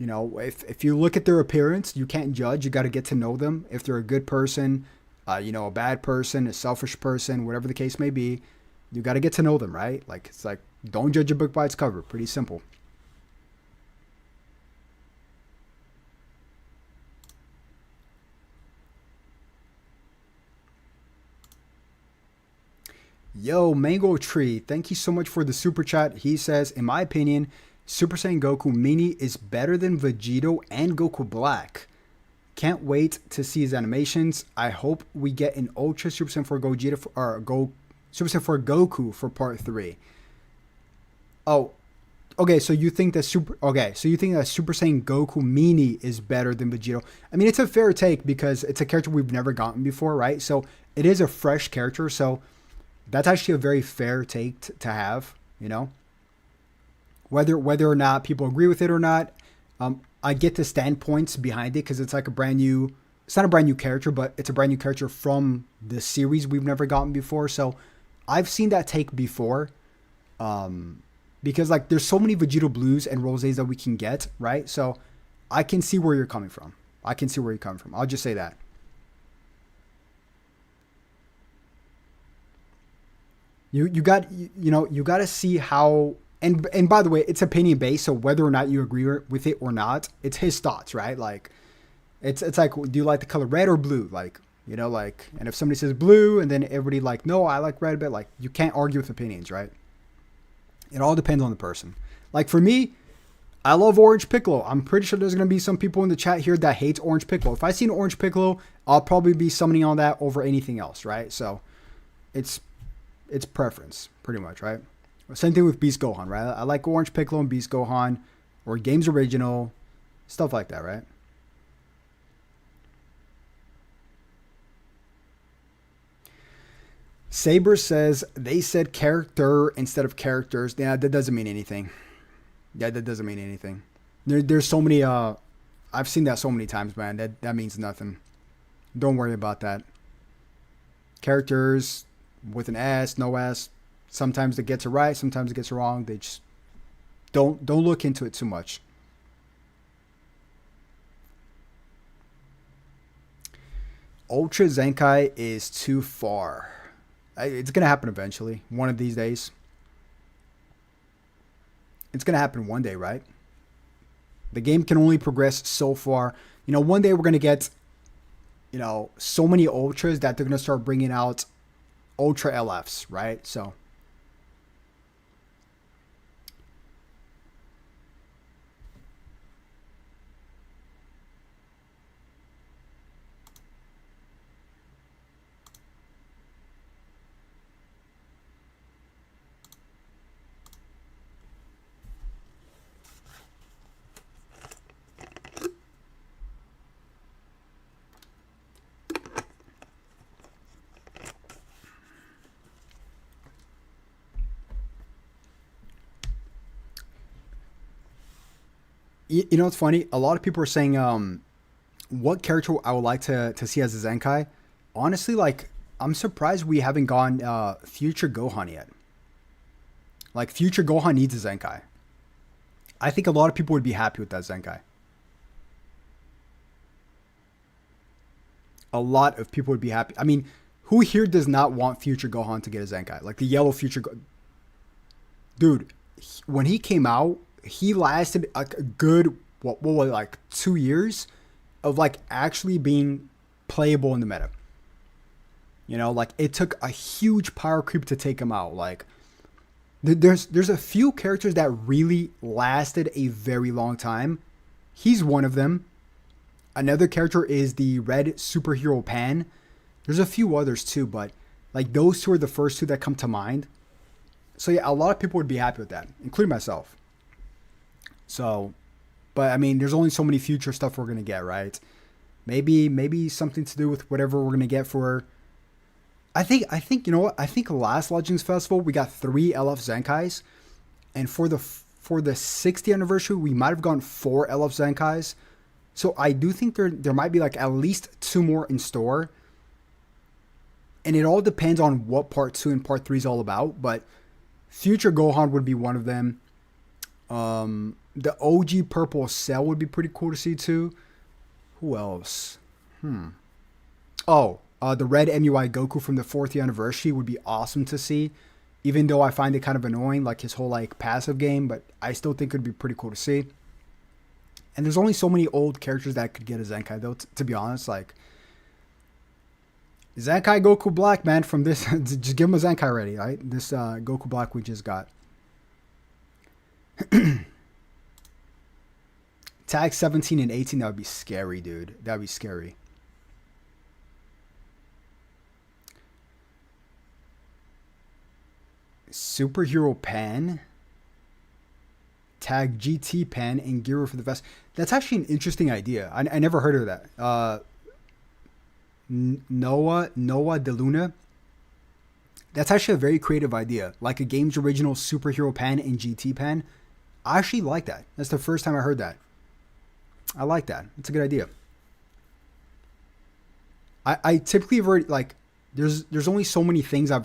If you look at their appearance, you can't judge. You got to get to know them. If they're a good person, a bad person, a selfish person, whatever the case may be, you got to get to know them, right? Like it's like don't judge a book by its cover. Pretty simple. Yo, Mango Tree, thank you so much for the super chat. He says, in my opinion, Super Saiyan Goku Mini is better than Vegito and Goku Black. Can't wait to see his animations. I hope we get an Ultra Super Saiyan for Gogeta Super Saiyan for Goku for part 3. Oh, okay. So you think that Super Saiyan Goku Mini is better than Vegito? I mean, it's a fair take because it's a character we've never gotten before, right? So it is a fresh character. So that's actually a very fair take to have, whether or not people agree with it or not. I get the standpoints behind it because it's like it's not a brand new character, but it's a brand new character from the series we've never gotten before. So I've seen that take before, because like there's so many Vegito Blues and Rosés that we can get, right? So I can see where you're coming from. I'll just say that. You got to see how, and by the way, it's opinion based. So whether or not you agree with it or not, it's his thoughts, right? Like it's like, do you like the color red or blue? Like, and if somebody says blue and then everybody like, no, I like red, but like you can't argue with opinions, right? It all depends on the person. Like for me, I love Orange Piccolo. I'm pretty sure there's going to be some people in the chat here that hates Orange Piccolo. If I see an Orange Piccolo, I'll probably be summoning on that over anything else, right? So it's preference, pretty much, right? Same thing with Beast Gohan, right? I like Orange Piccolo and Beast Gohan, or Games Original, stuff like that, right? Saber says, they said character instead of characters. Yeah, that doesn't mean anything. There's so many, I've seen that so many times, man. That means nothing. Don't worry about that. Characters with an S, no S. Sometimes it gets it right, sometimes it gets it wrong. Don't look into it too much. Ultra Zenkai is too far. It's gonna happen eventually. One of these days. It's gonna happen one day, right? The game can only progress so far. You know, one day we're gonna get, you know, so many ultras that they're gonna start bringing out ultra LFs, right? So you know, it's funny. A lot of people are saying, what character I would like to see as a Zenkai. Honestly, like, I'm surprised we haven't gone Future Gohan yet. Like, Future Gohan needs a Zenkai. I think a lot of people would be happy with that Zenkai. A lot of people would be happy. I mean, who here does not want Future Gohan to get a Zenkai? Like the yellow dude, when he came out, he lasted like a good what was it, like 2 years of like actually being playable in the meta. You know, like it took a huge power creep to take him out. Like there's a few characters that really lasted a very long time. He's one of them. Another character is the red superhero Pan. There's a few others too, but like those two are the first two that come to mind. So yeah, a lot of people would be happy with that, including myself. So, but I mean, there's only so many future stuff we're gonna get, right? Maybe something to do with whatever we're gonna get for. I think you know what? I think last Legends Festival we got 3 LF Zenkais, and for the 60th anniversary we might have gone 4 LF Zenkais. So I do think there might be like at least 2 more in store. And it all depends on what part 2 and part 3 is all about. But Future Gohan would be one of them. The OG Purple Cell would be pretty cool to see too. Who else? Oh, the Red MUI Goku from the 4th anniversary would be awesome to see. Even though I find it kind of annoying, like his whole like passive game, but I still think it would be pretty cool to see. And there's only so many old characters that could get a Zenkai though, to be honest. Like, Zenkai Goku Black, man, from this, just give him a Zenkai already, right? This Goku Black we just got. Tag 17 and 18, that would be scary, dude. That would be scary. Superhero Pan. Tag GT Pan and Giro for the vest. That's actually an interesting idea. I never heard of that. Noah De Luna. That's actually a very creative idea. Like a game's original Superhero Pan and GT Pan. I actually like that. That's the first time I heard that. I like that. It's a good idea. I typically have already, like, there's only so many things I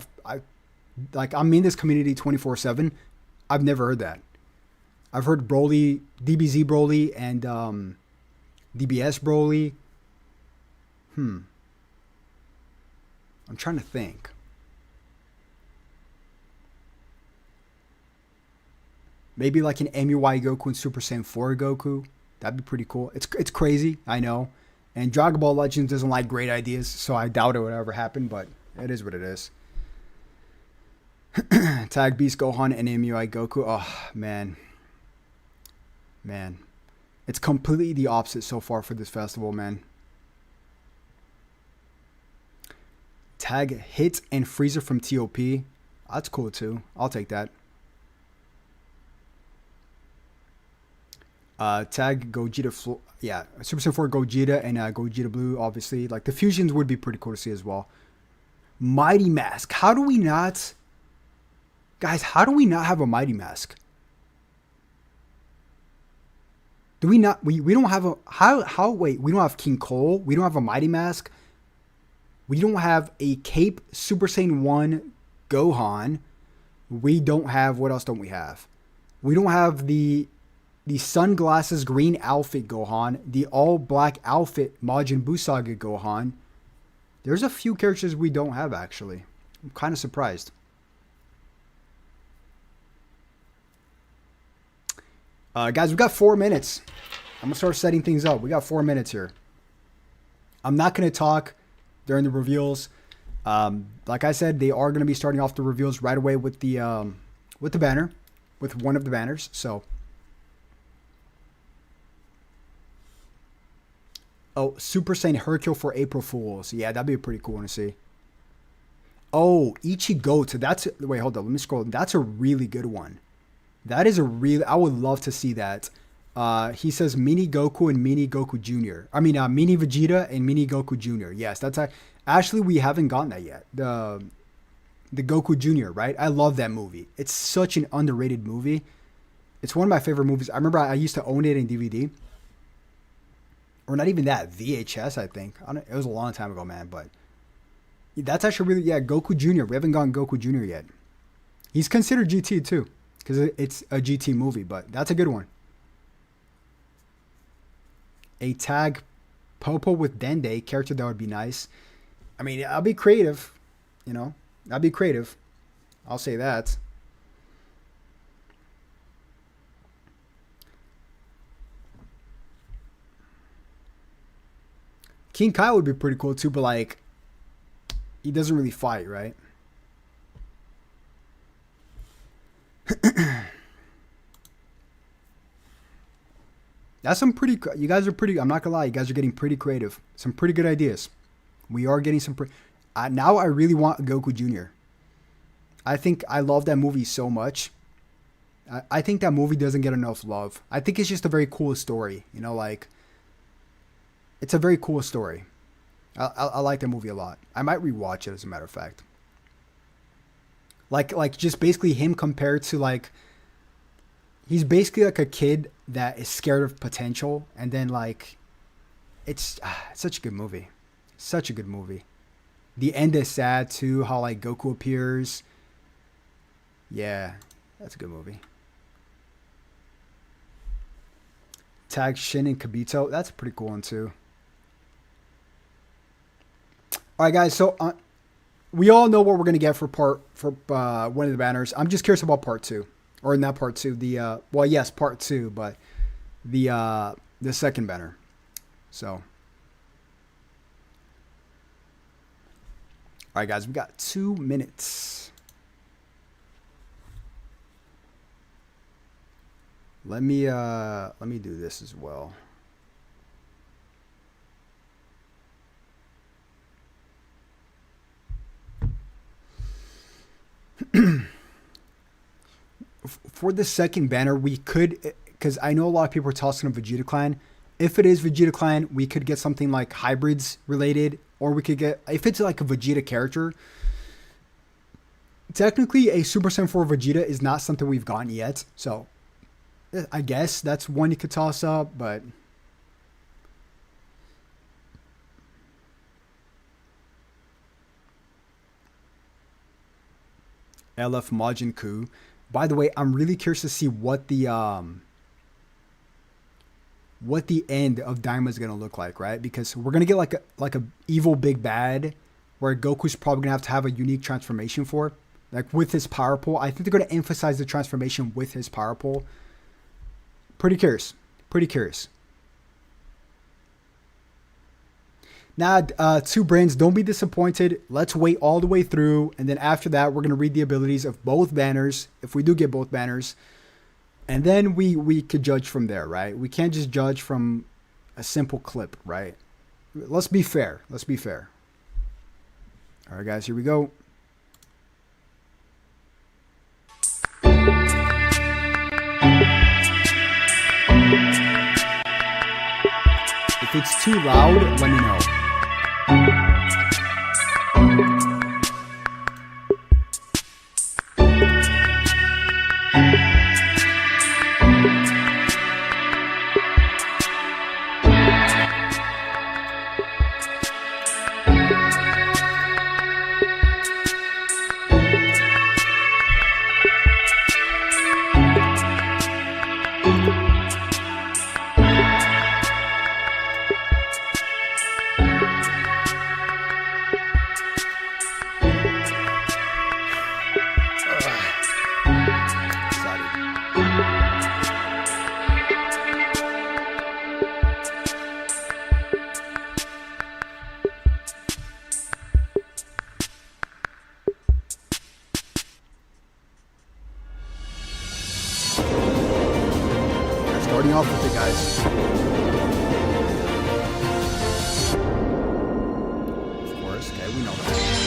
like, I'm in this community 24/7. I've never heard that. I've heard Broly, DBZ Broly, and DBS Broly. I'm trying to think. Maybe like an MUI Goku and Super Saiyan 4 Goku. That'd be pretty cool. It's crazy, I know. And Dragon Ball Legends doesn't like great ideas, so I doubt it would ever happen, but it is what it is. Tag Beast Gohan and MUI Goku. Oh, man. Man. It's completely the opposite so far for this festival, man. Tag Hit and Frieza from TOP. That's cool too. I'll take that. Tag Gogeta, yeah, Super Saiyan 4 Gogeta and Gogeta Blue, obviously. Like, the fusions would be pretty cool to see as well. Mighty Mask. How do we not... Guys, how do we not have a Mighty Mask? Do we not... We don't have a... Wait, we don't have King Cole. We don't have a Mighty Mask. We don't have a Cape Super Saiyan 1 Gohan. We don't have... What else don't we have? We don't have the sunglasses green outfit Gohan, the all black outfit Majin Buu saga Gohan. There's a few characters we don't have actually. I'm kind of surprised. Guys, we got 4 minutes. I'm gonna start setting things up. We got 4 minutes here. I'm not gonna talk during the reveals. Like I said, they are gonna be starting off the reveals right away with the banner, with one of the banners. So, oh, Super Saiyan Hercule for April Fools. Yeah, that'd be a pretty cool one to see. Oh, Ichigo. So that's wait, hold up. Let me scroll. That's a really good one. That is a really. I would love to see that. He says Mini Goku and Mini Goku Jr. I mean, Mini Vegeta and Mini Goku Jr. Yes, that's actually we haven't gotten that yet. The Goku Jr. Right? I love that movie. It's such an underrated movie. It's one of my favorite movies. I remember I used to own it in DVD, or not even that, VHS. I think it was a long time ago, man. But that's actually really Goku Jr. We haven't gotten Goku Jr. yet. He's considered GT too, because it's a GT movie. But that's a good one. A tag Popo with Dende character, that would be nice. I mean, I'll be creative, you know. I'll be creative. I'll say that. King Kai would be pretty cool too, but like, he doesn't really fight, right? That's some pretty. You guys are pretty. I'm not gonna lie. You guys are getting pretty creative. Some pretty good ideas. We are getting some. Now I really want Goku Jr. I think I love that movie so much. I think that movie doesn't get enough love. I think it's just a very cool story. You know, like it's a very cool story. I like that movie a lot. I might rewatch it as a matter of fact. Like just basically him compared to like. He's basically like a kid that is scared of potential, and then like, it's such a good movie, such a good movie. The end is sad too. How like Goku appears. Yeah, that's a good movie. Tag Shin and Kibito. That's a pretty cool one too. All right, guys. So we all know what we're gonna get for one of the banners. I'm just curious about part 2. Or not part 2, well, yes, part 2, but the second banner. So, all right, guys, we got 2 minutes. Let me do this as well. For the second banner, we could, because I know a lot of people are tossing up Vegeta Clan. If it is Vegeta Clan, we could get something like hybrids related, or we could get, if it's like a Vegeta character. Technically, a Super Saiyan 4 Vegeta is not something we've gotten yet, so I guess that's one you could toss up, but LF Majin Buu. By the way, I'm really curious to see what the end of Daima is gonna look like, right? Because we're gonna get like a evil big bad, where Goku's probably gonna have a unique transformation for, like with his power pole. I think they're gonna emphasize the transformation with his power pole. Pretty curious. Pretty curious. Now, 2 brains, don't be disappointed. Let's wait all the way through, and then after that, we're gonna read the abilities of both banners. If we do get both banners, and then we could judge from there, right? We can't just judge from a simple clip, right? Let's be fair. Let's be fair. All right, guys, here we go. If it's too loud, let me know. Starting off with it, guys. Of course, okay, we know that.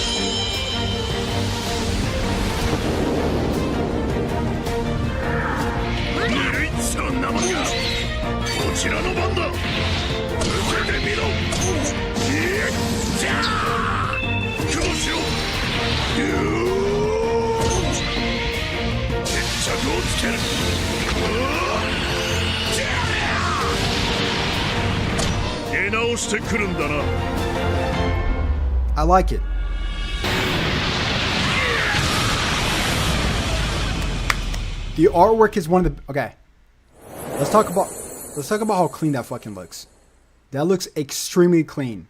I like it. The artwork is one of the okay. Let's talk about how clean that fucking looks. That looks extremely clean.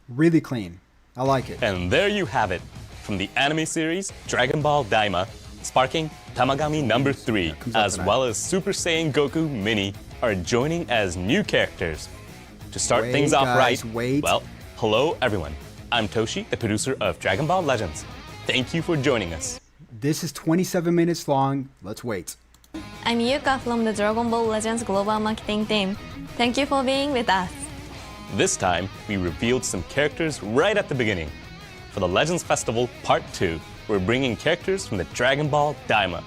Really clean. I like it. And there you have it. From the anime series Dragon Ball Daima, sparking Tamagami number 3, as well as Super Saiyan Goku Mini are joining as new characters. To start things off right, well, hello everyone. I'm Toshi, the producer of Dragon Ball Legends. Thank you for joining us. This is 27 minutes long. Let's wait. I'm Yuka from the Dragon Ball Legends Global Marketing Team. Thank you for being with us. This time, we revealed some characters right at the beginning. For the Legends Festival Part 2, we're bringing characters from the Dragon Ball Daima.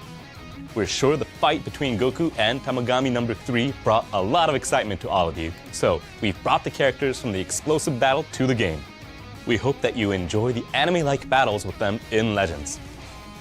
We're sure the fight between Goku and Tamagami number 3 brought a lot of excitement to all of you, so we've brought the characters from the explosive battle to the game. We hope that you enjoy the anime-like battles with them in Legends.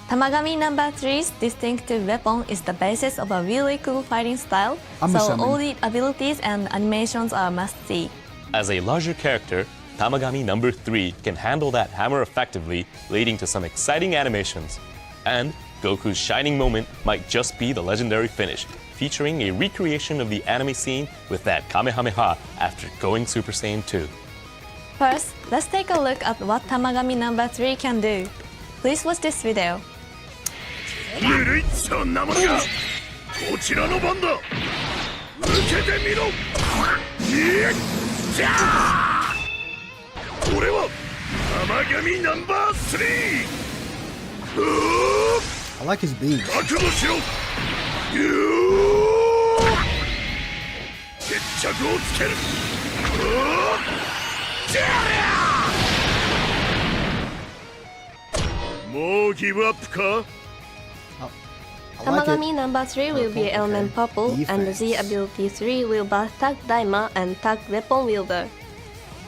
Tamagami number 3's distinctive weapon is the basis of a really cool fighting style, I'm so assuming. all the abilities and animations are must-see. As a larger character, Tamagami number 3 can handle that hammer effectively, leading to some exciting animations. And Goku's shining moment might just be the legendary finish, featuring a recreation of the anime scene with that Kamehameha after going Super Saiyan 2. First, let's take a look at what Tamagami number 3 can do. Please watch this video. I like his beams. Tamagami number 3 will be element purple, and the Z ability 3 will both tag Daima and tag weapon wielder.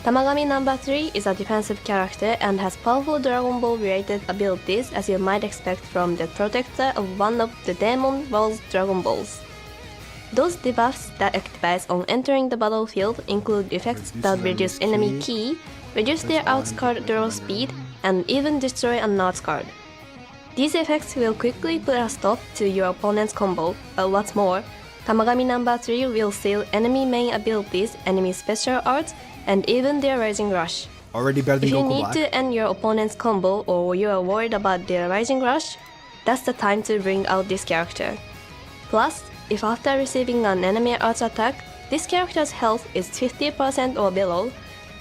Tamagami number 3 is a defensive character and has powerful Dragon Ball related abilities, as you might expect from the protector of one of the Demon Ball's Dragon Balls. Those debuffs that activate on entering the battlefield include effects that reduce enemy ki, reduce their outscard draw speed, and even destroy an outscard. These effects will quickly put a stop to your opponent's combo, but what's more, Tamagami number 3 will seal enemy main abilities, enemy special arts, and even their Rising Rush. Already better than If you Goku need Black. to end your opponent's combo or you are worried about their Rising Rush, that's the time to bring out this character. Plus, if after receiving an enemy arts attack, this character's health is 50% or below,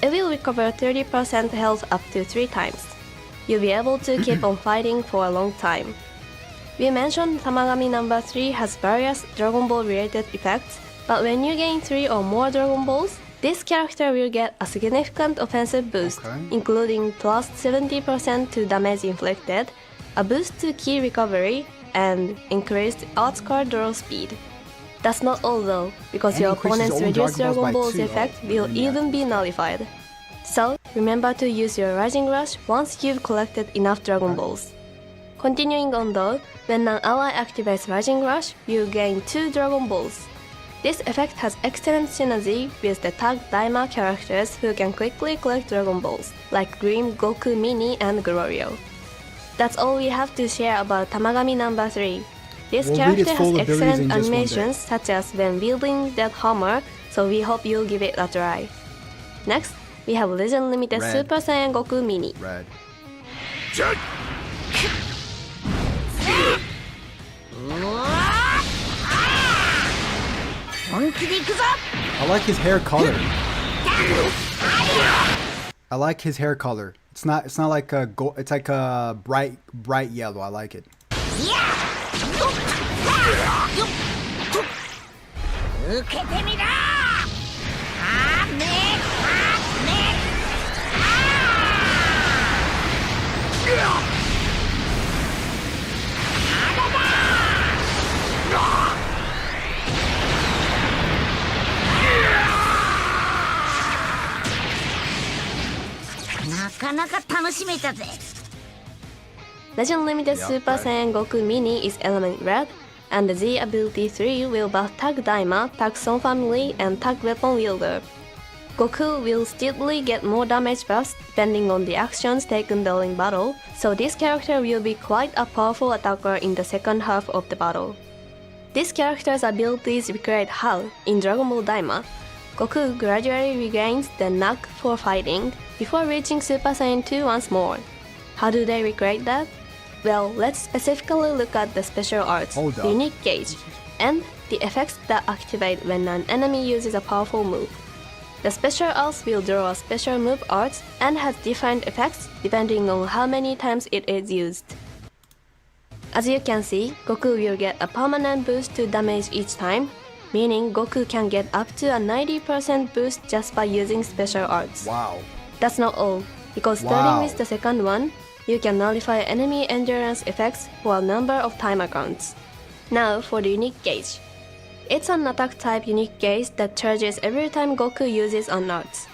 it will recover 30% health up to 3 times. You'll be able to keep on fighting for a long time. We mentioned Tamagami number 3 has various Dragon Ball related effects, but when you gain 3 or more Dragon Balls, this character will get a significant offensive boost, including plus 70% to damage inflicted, a boost to ki recovery, and increased outscard draw speed. That's not all though, because And your increases opponent's all reduced Dragon Dragon Balls Balls by 2. effect will even be nullified. So, remember to use your Rising Rush once you've collected enough Dragon Balls. Continuing on though, when an ally activates Rising Rush, you gain 2 Dragon Balls. This effect has excellent synergy with the tag Daima characters who can quickly collect Dragon Balls, like Green, Goku Mini, and Glorio. That's all we have to share about Tamagami number 3. This We'll read its character full has abilities in excellent just one day. animations such as when wielding that hammer, so we hope you'll give it a try. Next, we have Legend Limited Red. Super Saiyan Goku Mini. Red. I like his hair color. I like his hair color. It's not like a gold. It's like a bright yellow. I like it. 受けてみろ。はめはめ。なかなか楽しめたぜ。Legend Limited Super Saiyan Goku Mini is Element Red, and the Z Ability 3 will buff Tag Daima, Tag Son Family, and Tag Weapon Wielder. Goku will steadily get more damage buffs depending on the actions taken during battle, so this character will be quite a powerful attacker in the second half of the battle. This character's abilities recreate how, in Dragon Ball Daima, Goku gradually regains the knack for fighting before reaching Super Saiyan 2 once more. How do they recreate that? Well, let's specifically look at the special arts, the unique gauge, and the effects that activate when an enemy uses a powerful move. The special arts will draw a special move art and has different effects depending on how many times it is used. As you can see, Goku will get a permanent boost to damage each time, meaning Goku can get up to a 90% boost just by using special arts. Wow. That's not all, because starting with the second one, you can nullify enemy endurance effects for a number of timer counts. Now for the unique gauge. It's an attack type unique gauge that charges every time Goku uses an art.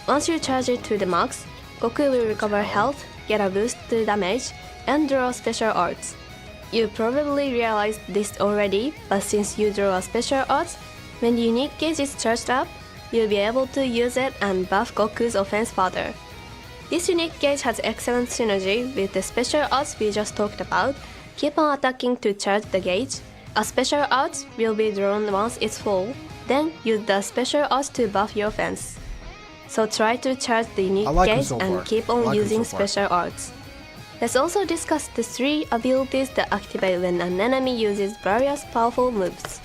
Once you charge it to the max, Goku will recover health, get a boost to damage, and draw special arts. You probably realized this already, but since you draw a special art, when the unique gauge is charged up, you'll be able to use it and buff Goku's offense further. This unique gauge has excellent synergy with the special arts we just talked about. Keep on attacking to charge the gauge. A special art will be drawn once it's full, then use the special arts to buff your offense. So try to charge the unique gauge and keep on using special arts. Let's also discuss the 3 abilities that activate when an enemy uses various powerful moves.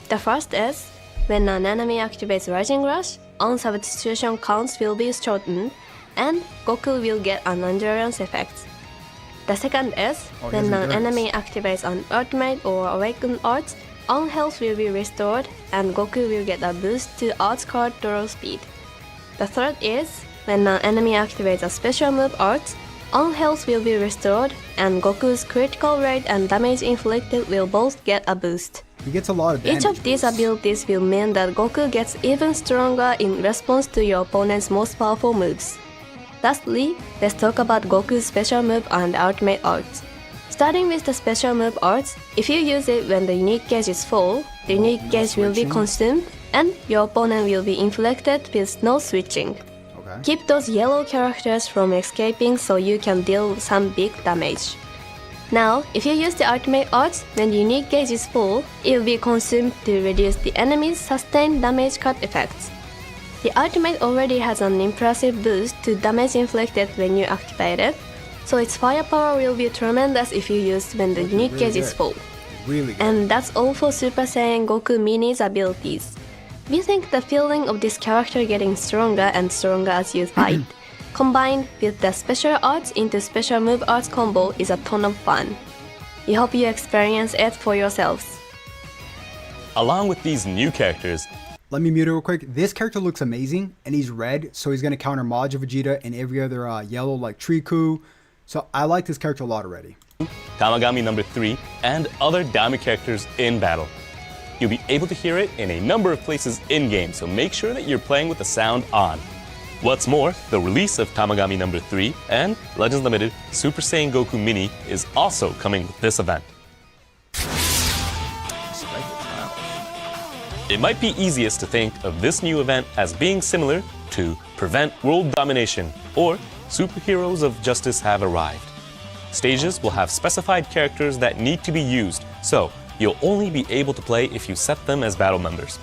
The first is, when an enemy activates Rising Rush, on substitution counts will be shortened, and Goku will get an endurance effect. The second is, when an enemy activates an ultimate or awakened art, on health will be restored, and Goku will get a boost to art card draw speed. The third is, when an enemy activates a special move art, on health will be restored, and Goku's critical rate and damage inflicted will both get a boost. He gets a lot of damage. Each of these abilities will mean that Goku gets even stronger in response to your opponent's most powerful moves. Lastly, let's talk about Goku's special move and ultimate arts. Starting with the special move arts, if you use it when the unique gauge is full, the unique gauge will be consumed, and your opponent will be inflicted with no switching. Keep those yellow characters from escaping so you can deal some big damage. Now, if you use the ultimate arts when the unique gauge is full, it will be consumed to reduce the enemy's sustained damage cut effects. The ultimate already has an impressive boost to damage inflicted when you activate it, so its firepower will be tremendous if you use when the unique gauge is full. And that's all for Super Saiyan Goku Mini's abilities. We think the feeling of this character getting stronger and stronger as you fight, combined with the special arts into special move arts combo, is a ton of fun. We hope you experience it for yourselves. Along with these new characters, let me mute it real quick. This character looks amazing, and he's red, so he's going to counter Majin Vegeta and every other yellow like Triku. So I like this character a lot already. Tamagami number 3, and other Daima characters in battle. You'll be able to hear it in a number of places in-game, so make sure that you're playing with the sound on. What's more, the release of Tamagami number 3 and Legends Limited Super Saiyan Goku Mini is also coming with this event. It might be easiest to think of this new event as being similar to Prevent World Domination or Superheroes of Justice Have Arrived. Stages will have specified characters that need to be used, so you'll only be able to play if you set them as battle members.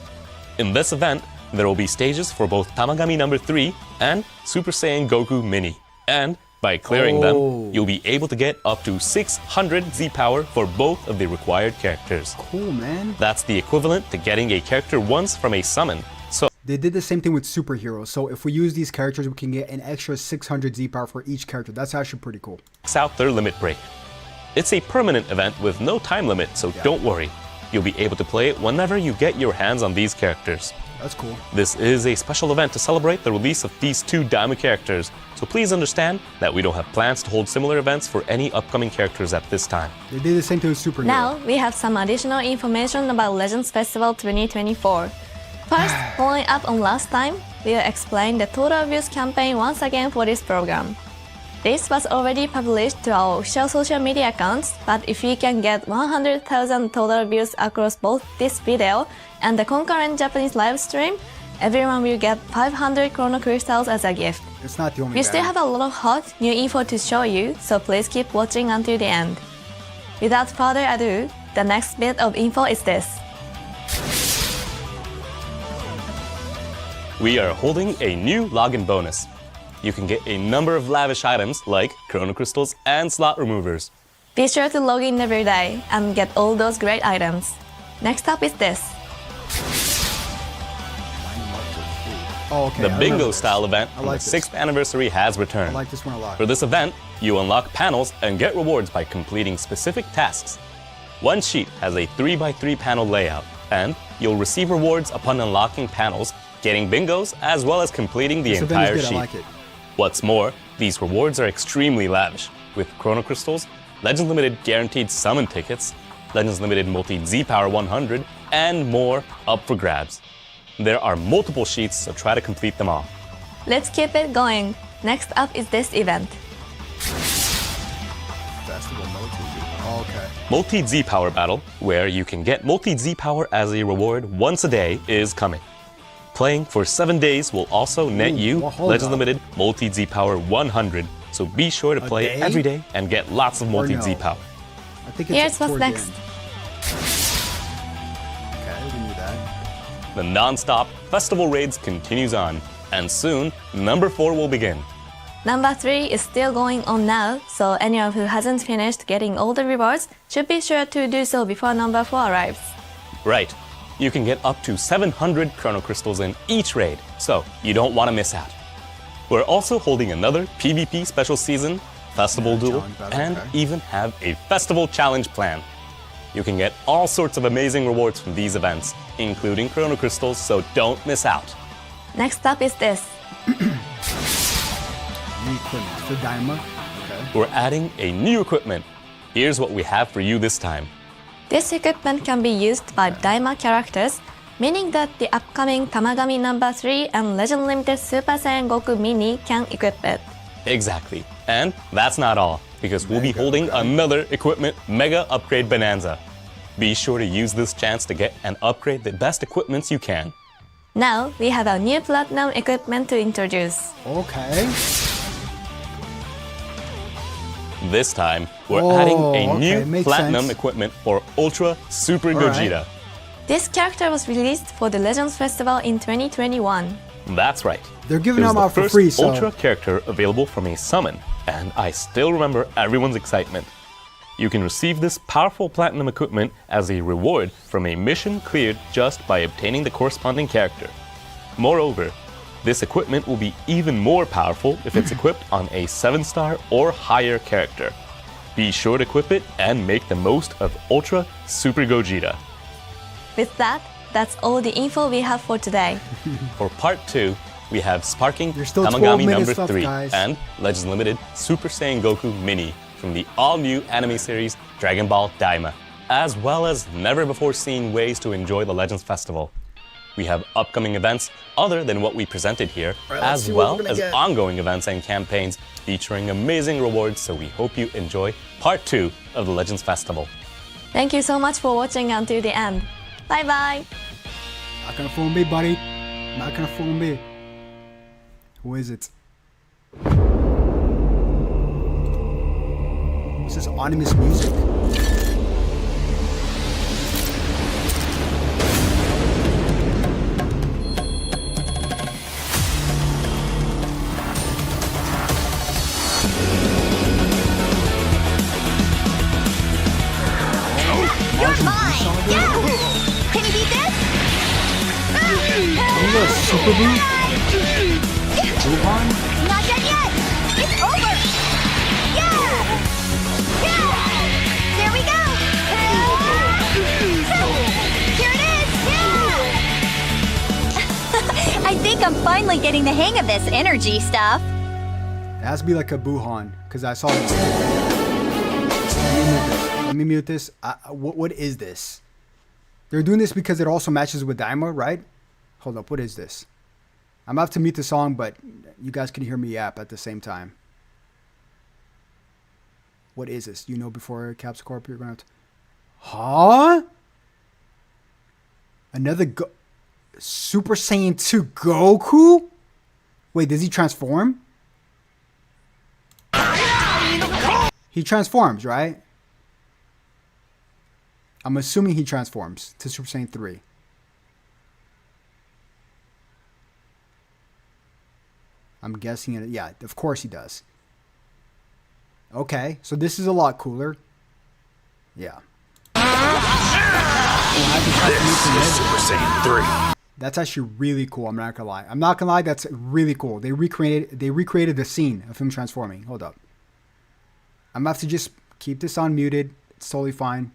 In this event, there will be stages for both Tamagami number 3 and Super Saiyan Goku Mini. And by clearing them, you'll be able to get up to 600 Z power for both of the required characters. Cool, man. That's the equivalent to getting a character once from a summon. So they did the same thing with superheroes. So if we use these characters, we can get an extra 600 Z power for each character. That's actually pretty cool. Out their limit break. It's a permanent event with no time limit, so don't worry. You'll be able to play it whenever you get your hands on these characters. That's cool. This is a special event to celebrate the release of these two Daima characters, so please understand that we don't have plans to hold similar events for any upcoming characters at this time. They did the same to a superhero. Now, we have some additional information about Legends Festival 2024. First, following up on last time, we'll explain the total views campaign once again for this program. This was already published to our official social media accounts, but if we can get 100,000 total views across both this video and the concurrent Japanese live stream, everyone will get 500 Chrono Crystals as a gift. It's not the only We still have a lot of hot new info to show you, so please keep watching until the end. Without further ado, the next bit of info is this. We are holding a new login bonus. You can get a number of lavish items like Chrono Crystals and slot removers. Be sure to log in every day and get all those great items. Next up is this. Oh, okay. The I remember bingo this. style event I from like the this. 6th anniversary has I returned. like this one a lot. For this event, you unlock panels and get rewards by completing specific tasks. One sheet has a 3x3 panel layout, and you'll receive rewards upon unlocking panels, getting bingos, as well as completing the This event entire is good. sheet. I like it. What's more, these rewards are extremely lavish, with Chrono Crystals, Legends Limited guaranteed summon tickets, Legends Limited Multi Z Power 100, and more up for grabs. There are multiple sheets, so try to complete them all. Let's keep it going. Next up is this event. Festival mode. Oh, okay. Multi Z Power Battle, where you can get Multi Z Power as a reward once a day, is coming. Playing for 7 days will also net you well, hold Legends up. Limited Multi Z Power 100, so be sure to play day? every day and get lots of Multi Z no? Power. I think it's Here's what's toward the next. end. Okay, we knew that. The non-stop festival raids continues on, and soon, number 4 will begin. Number 3 is still going on now, so anyone who hasn't finished getting all the rewards should be sure to do so before number 4 arrives. Right, you can get up to 700 Chrono Crystals in each raid, so you don't want to miss out. We're also holding another PvP special season, Festival Duel, challenge battle, and okay. even have a festival challenge plan. You can get all sorts of amazing rewards from these events, including Chrono Crystals, so don't miss out. Next up is this. New equipment for Daima. Okay. We're adding a new equipment. Here's what we have for you this time. This equipment can be used by Daima characters, meaning that the upcoming Tamagami number 3 and Legend Limited Super Saiyan Goku Mini can equip it. Exactly. And that's not all, because we'll be Mega holding upgrade. another equipment mega upgrade bonanza. Be sure to use this chance to get and upgrade the best equipments you can. Now, we have a new platinum equipment to introduce. Okay. This time, we're Oh, adding a okay, new makes platinum sense. equipment for Ultra Super All right. Gogeta. This character was released for the Legends Festival in 2021. That's right. They're giving It was them the out for first free, so Ultra character available from a summon, and I still remember everyone's excitement. You can receive this powerful platinum equipment as a reward from a mission cleared just by obtaining the corresponding character. Moreover, this equipment will be even more powerful if it's equipped on a 7-star or higher character. Be sure to equip it and make the most of Ultra Super Gogeta. With that, that's all the info we have for today. For part 2, we have Sparking There's still 12 Tamagami minutes number left, 3 guys. and Legends Limited Super Saiyan Goku Mini from the all-new anime series Dragon Ball Daima, as well as never-before-seen ways to enjoy the Legends Festival. We have upcoming events other than what we presented here, right, let's as see what we're well gonna as get. ongoing events and campaigns featuring amazing rewards, so we hope you enjoy part 2 of the Legends Festival. Thank you so much for watching until the end. Bye bye! not gonna fool me, buddy. Not gonna fool me. Who is it? This is ominous music. You're mine! Yeah! Can you beat this? Oh, look, Super Buu? Wuhan? Not done yet! It's over! Yeah! Yeah! There we go! I think I'm finally getting the hang of this energy stuff. It has to be like a Buhan, because I saw this. Let me mute this. What is this? They're doing this because it also matches with Daima, right? Hold up, what is this? I'm about to mute the song, but you guys can hear me yap at the same time. What is this? You know, before Caps Corp, you're going to... Huh? Another Super Saiyan 2 Goku? Wait, does he transform? He transforms, right? I'm assuming he transforms to Super Saiyan 3. I'm guessing it. Yeah, of course he does. Okay, so this is a lot cooler. Yeah. This is Super Saiyan 3. That's actually really cool. I'm not gonna lie. I'm not gonna lie. That's really cool. They recreated the scene of him transforming. Hold up. I'm gonna have to just keep this on muted. It's totally fine.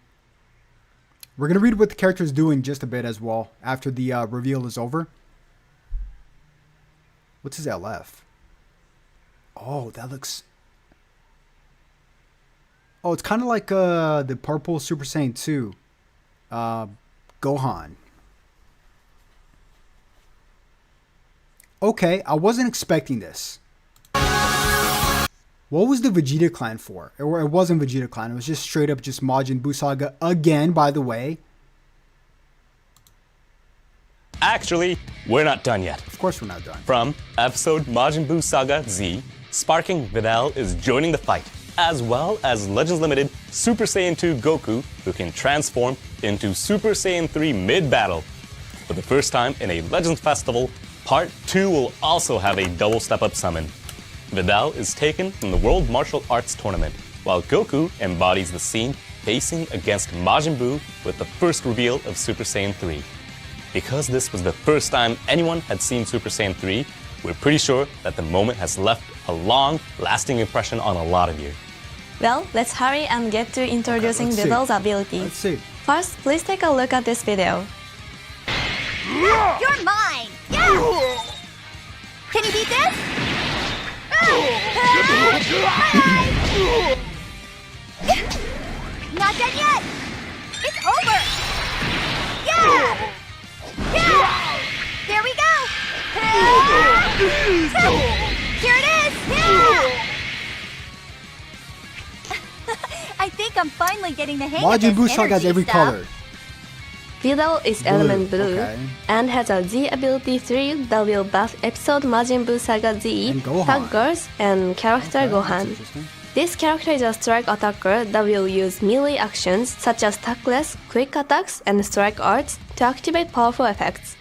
We're gonna read what the characters do in just a bit as well after the reveal is over. What's his LF? Oh, that looks... Oh, it's kind of like the purple Super Saiyan 2 Gohan. Okay, I wasn't expecting this. What was the Vegeta clan for? Or it wasn't Vegeta clan. It was just straight up just Majin Buu saga again, by the way. Actually, we're not done yet. Of course we're not done. From episode Majin Buu Saga Z, Sparking Videl is joining the fight, as well as Legends Limited Super Saiyan 2 Goku, who can transform into Super Saiyan 3 mid-battle. For the first time in a Legends Festival, Part 2 will also have a double step-up summon. Videl is taken from the World Martial Arts Tournament, while Goku embodies the scene facing against Majin Buu with the first reveal of Super Saiyan 3. Because this was the first time anyone had seen Super Saiyan 3, we're pretty sure that the moment has left a long, lasting impression on a lot of you. Well, let's hurry and get to introducing let's see. Videl's abilities. Let's see. First, please take a look at this video. You're mine! Yeah! Can you beat this? Not done yet! It's over! Yeah! Yeah! There we go! Here it is! Yeah! I think I'm finally getting the hang of Majin this Buu saga has energy every stuff. color. Videl is element blue okay. and has a Z ability 3 that will buff episode Majin Buu Saga Z, And Gohan. Tag Girls, and character Okay, that's Gohan. interesting. This character is a strike attacker that will use melee actions such as tackless, quick attacks, and strike arts to activate powerful effects.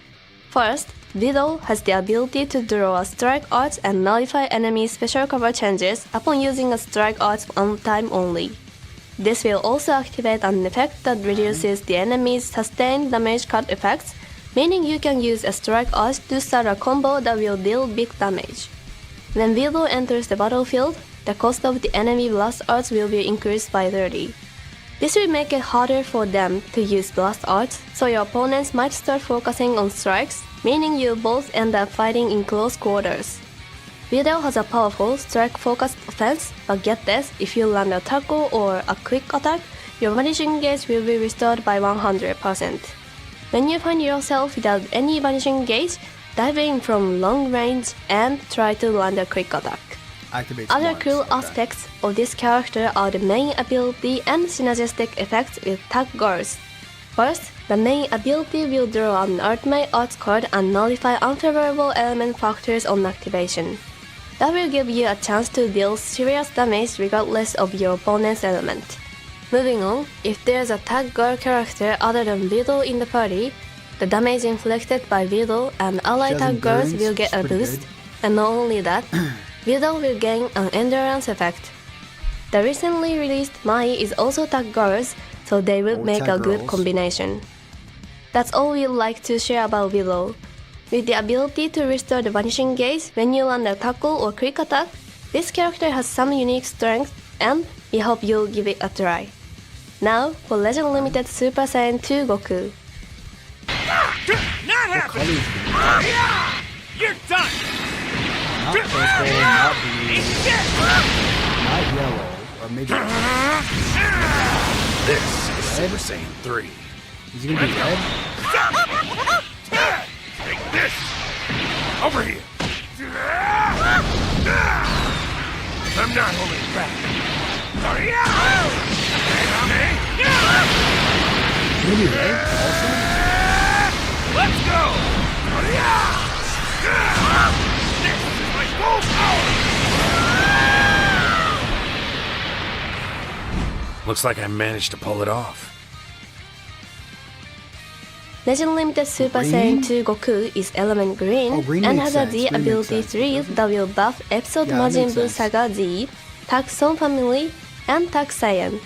First, Videl has the ability to draw a strike art and nullify enemy special cover changes upon using a strike art on time only. This will also activate an effect that reduces the enemy's sustained damage cut effects, meaning you can use a strike art to start a combo that will deal big damage. When Videl enters the battlefield, the cost of the enemy blast arts will be increased by 30. This will make it harder for them to use blast arts, so your opponents might start focusing on strikes, meaning you both end up fighting in close quarters. Videl has a powerful strike-focused offense, but get this, if you land a tackle or a quick attack, your vanishing gauge will be restored by 100%. When you find yourself without any vanishing gauge, dive in from long range and try to land a quick attack. Activates Other once, cool okay. aspects of this character are the main ability and synergistic effects with Tag Girls. First, the main ability will draw an ultimate arts card and nullify unfavorable element factors on activation. That will give you a chance to deal serious damage regardless of your opponent's element. Moving on, if there's a Tag Girl character other than Videl in the party, the damage inflicted by Videl and allied She has Tag Girls endurance, will get a which is pretty boost, good. and not only that, Videl will gain an endurance effect. The recently released Mai is also Tag Girls, so they would Oh, make Tag a good Girls. combination. That's all we'd like to share about Videl. With the ability to restore the vanishing gauge when you land a tackle or quick attack, this character has some unique strengths, and we hope you'll give it a try. Now, for Legend Limited Super Saiyan 2 Goku. Not happening! You're done! Not purple, not blue, not yellow, or maybe This is Super Saiyan 3. he's gonna be red. Take this! Over here! I'm not holding back. Sorry! He's gonna be red also. Let's go! This is my full power! Looks like I managed to pull it off. Legend Limited Super Green? Saiyan 2 Goku is element green, Oh, green and makes has a sense. Z Green makes ability sense. 3 that will buff episode Yeah, that Majin makes Buu sense. Saga Z, Tak Son family, and Tak Saiyan.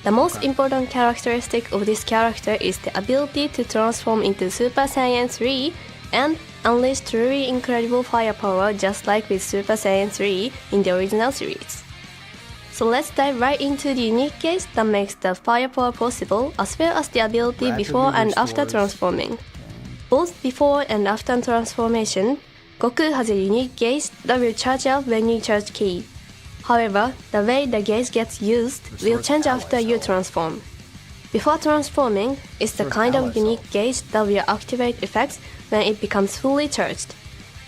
The most important characteristic of this character is the ability to transform into Super Saiyan 3 and unleash truly incredible firepower just like with Super Saiyan 3 in the original series. So let's dive right into the unique case that makes the firepower possible as well as the ability Rapidly before and after restores. transforming. Both before and after transformation, Goku has a unique gauge that will charge up when you charge Ki. However, the way the gauge gets used will Restores change after allies you health. transform. Before transforming, it's the Restores kind of allies unique health. gauge that will activate effects when it becomes fully charged.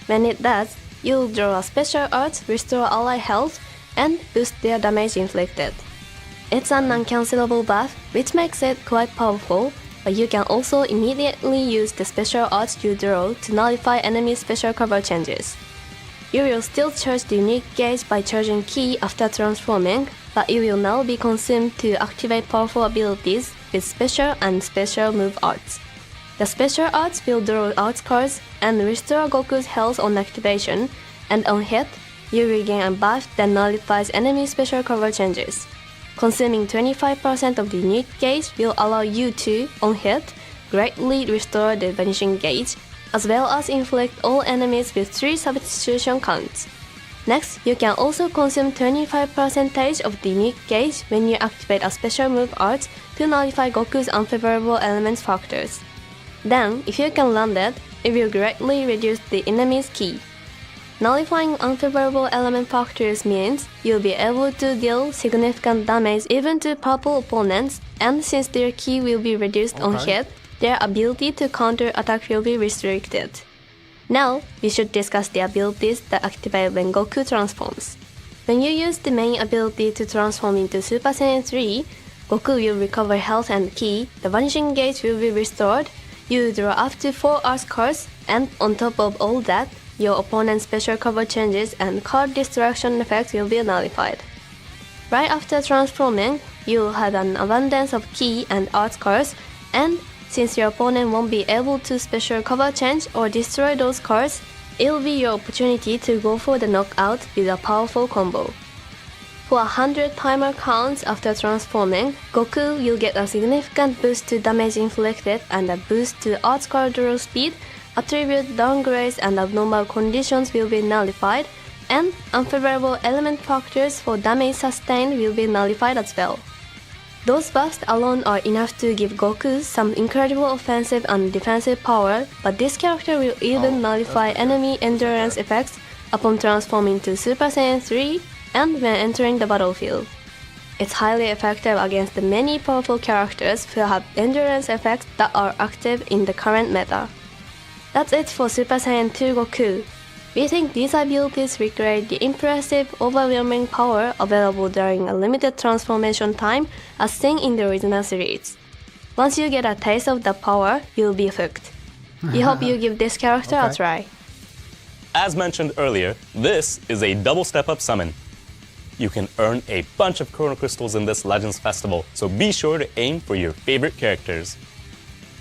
When it does, you'll draw a special art, restore ally health, and boost their damage inflicted. It's an uncancelable buff, which makes it quite powerful, but you can also immediately use the special arts you draw to nullify enemy special cover changes. You will still charge the unique gauge by charging Ki after transforming, but it will now be consumed to activate powerful abilities with special and special move arts. The special arts will draw art cards and restore Goku's health on activation, and on hit, you regain a buff that nullifies enemy special cover changes. Consuming 25% of the unique gauge will allow you to, on hit, greatly restore the vanishing gauge, as well as inflict all enemies with 3 substitution counts. Next, you can also consume 25% of the unique gauge when you activate a special move art to nullify Goku's unfavorable elements factors. Then, if you can land it will greatly reduce the enemy's Ki. Nullifying unfavorable element factors means you'll be able to deal significant damage even to purple opponents, and since their Ki will be reduced on Okay. hit, their ability to counter attack will be restricted. Now, we should discuss the abilities that activate when Goku transforms. When you use the main ability to transform into Super Saiyan 3, Goku will recover health and Ki, the vanishing gauge will be restored, you draw up to 4 art cards, and on top of all that, your opponent's special cover changes and card distraction effects will be nullified. Right after transforming, you'll have an abundance of Ki and art cards, and since your opponent won't be able to special cover change or destroy those cards, it'll be your opportunity to go for the knockout with a powerful combo. For 100 timer counts after transforming, Goku will get a significant boost to damage inflicted and a boost to art card draw speed, attribute downgrades and abnormal conditions will be nullified, and unfavorable element factors for damage sustained will be nullified as well. Those buffs alone are enough to give Goku some incredible offensive and defensive power, but this character will even nullify enemy endurance effects upon transforming to Super Saiyan 3 and when entering the battlefield. It's highly effective against the many powerful characters who have endurance effects that are active in the current meta. That's it for Super Saiyan 2 Goku. We think these abilities recreate the impressive, overwhelming power available during a limited transformation time as seen in the original series. Once you get a taste of the power, you'll be hooked. We hope you give this character a Okay. try. As mentioned earlier, this is a double step-up summon. You can earn a bunch of Chrono Crystals in this Legends Festival, so be sure to aim for your favorite characters.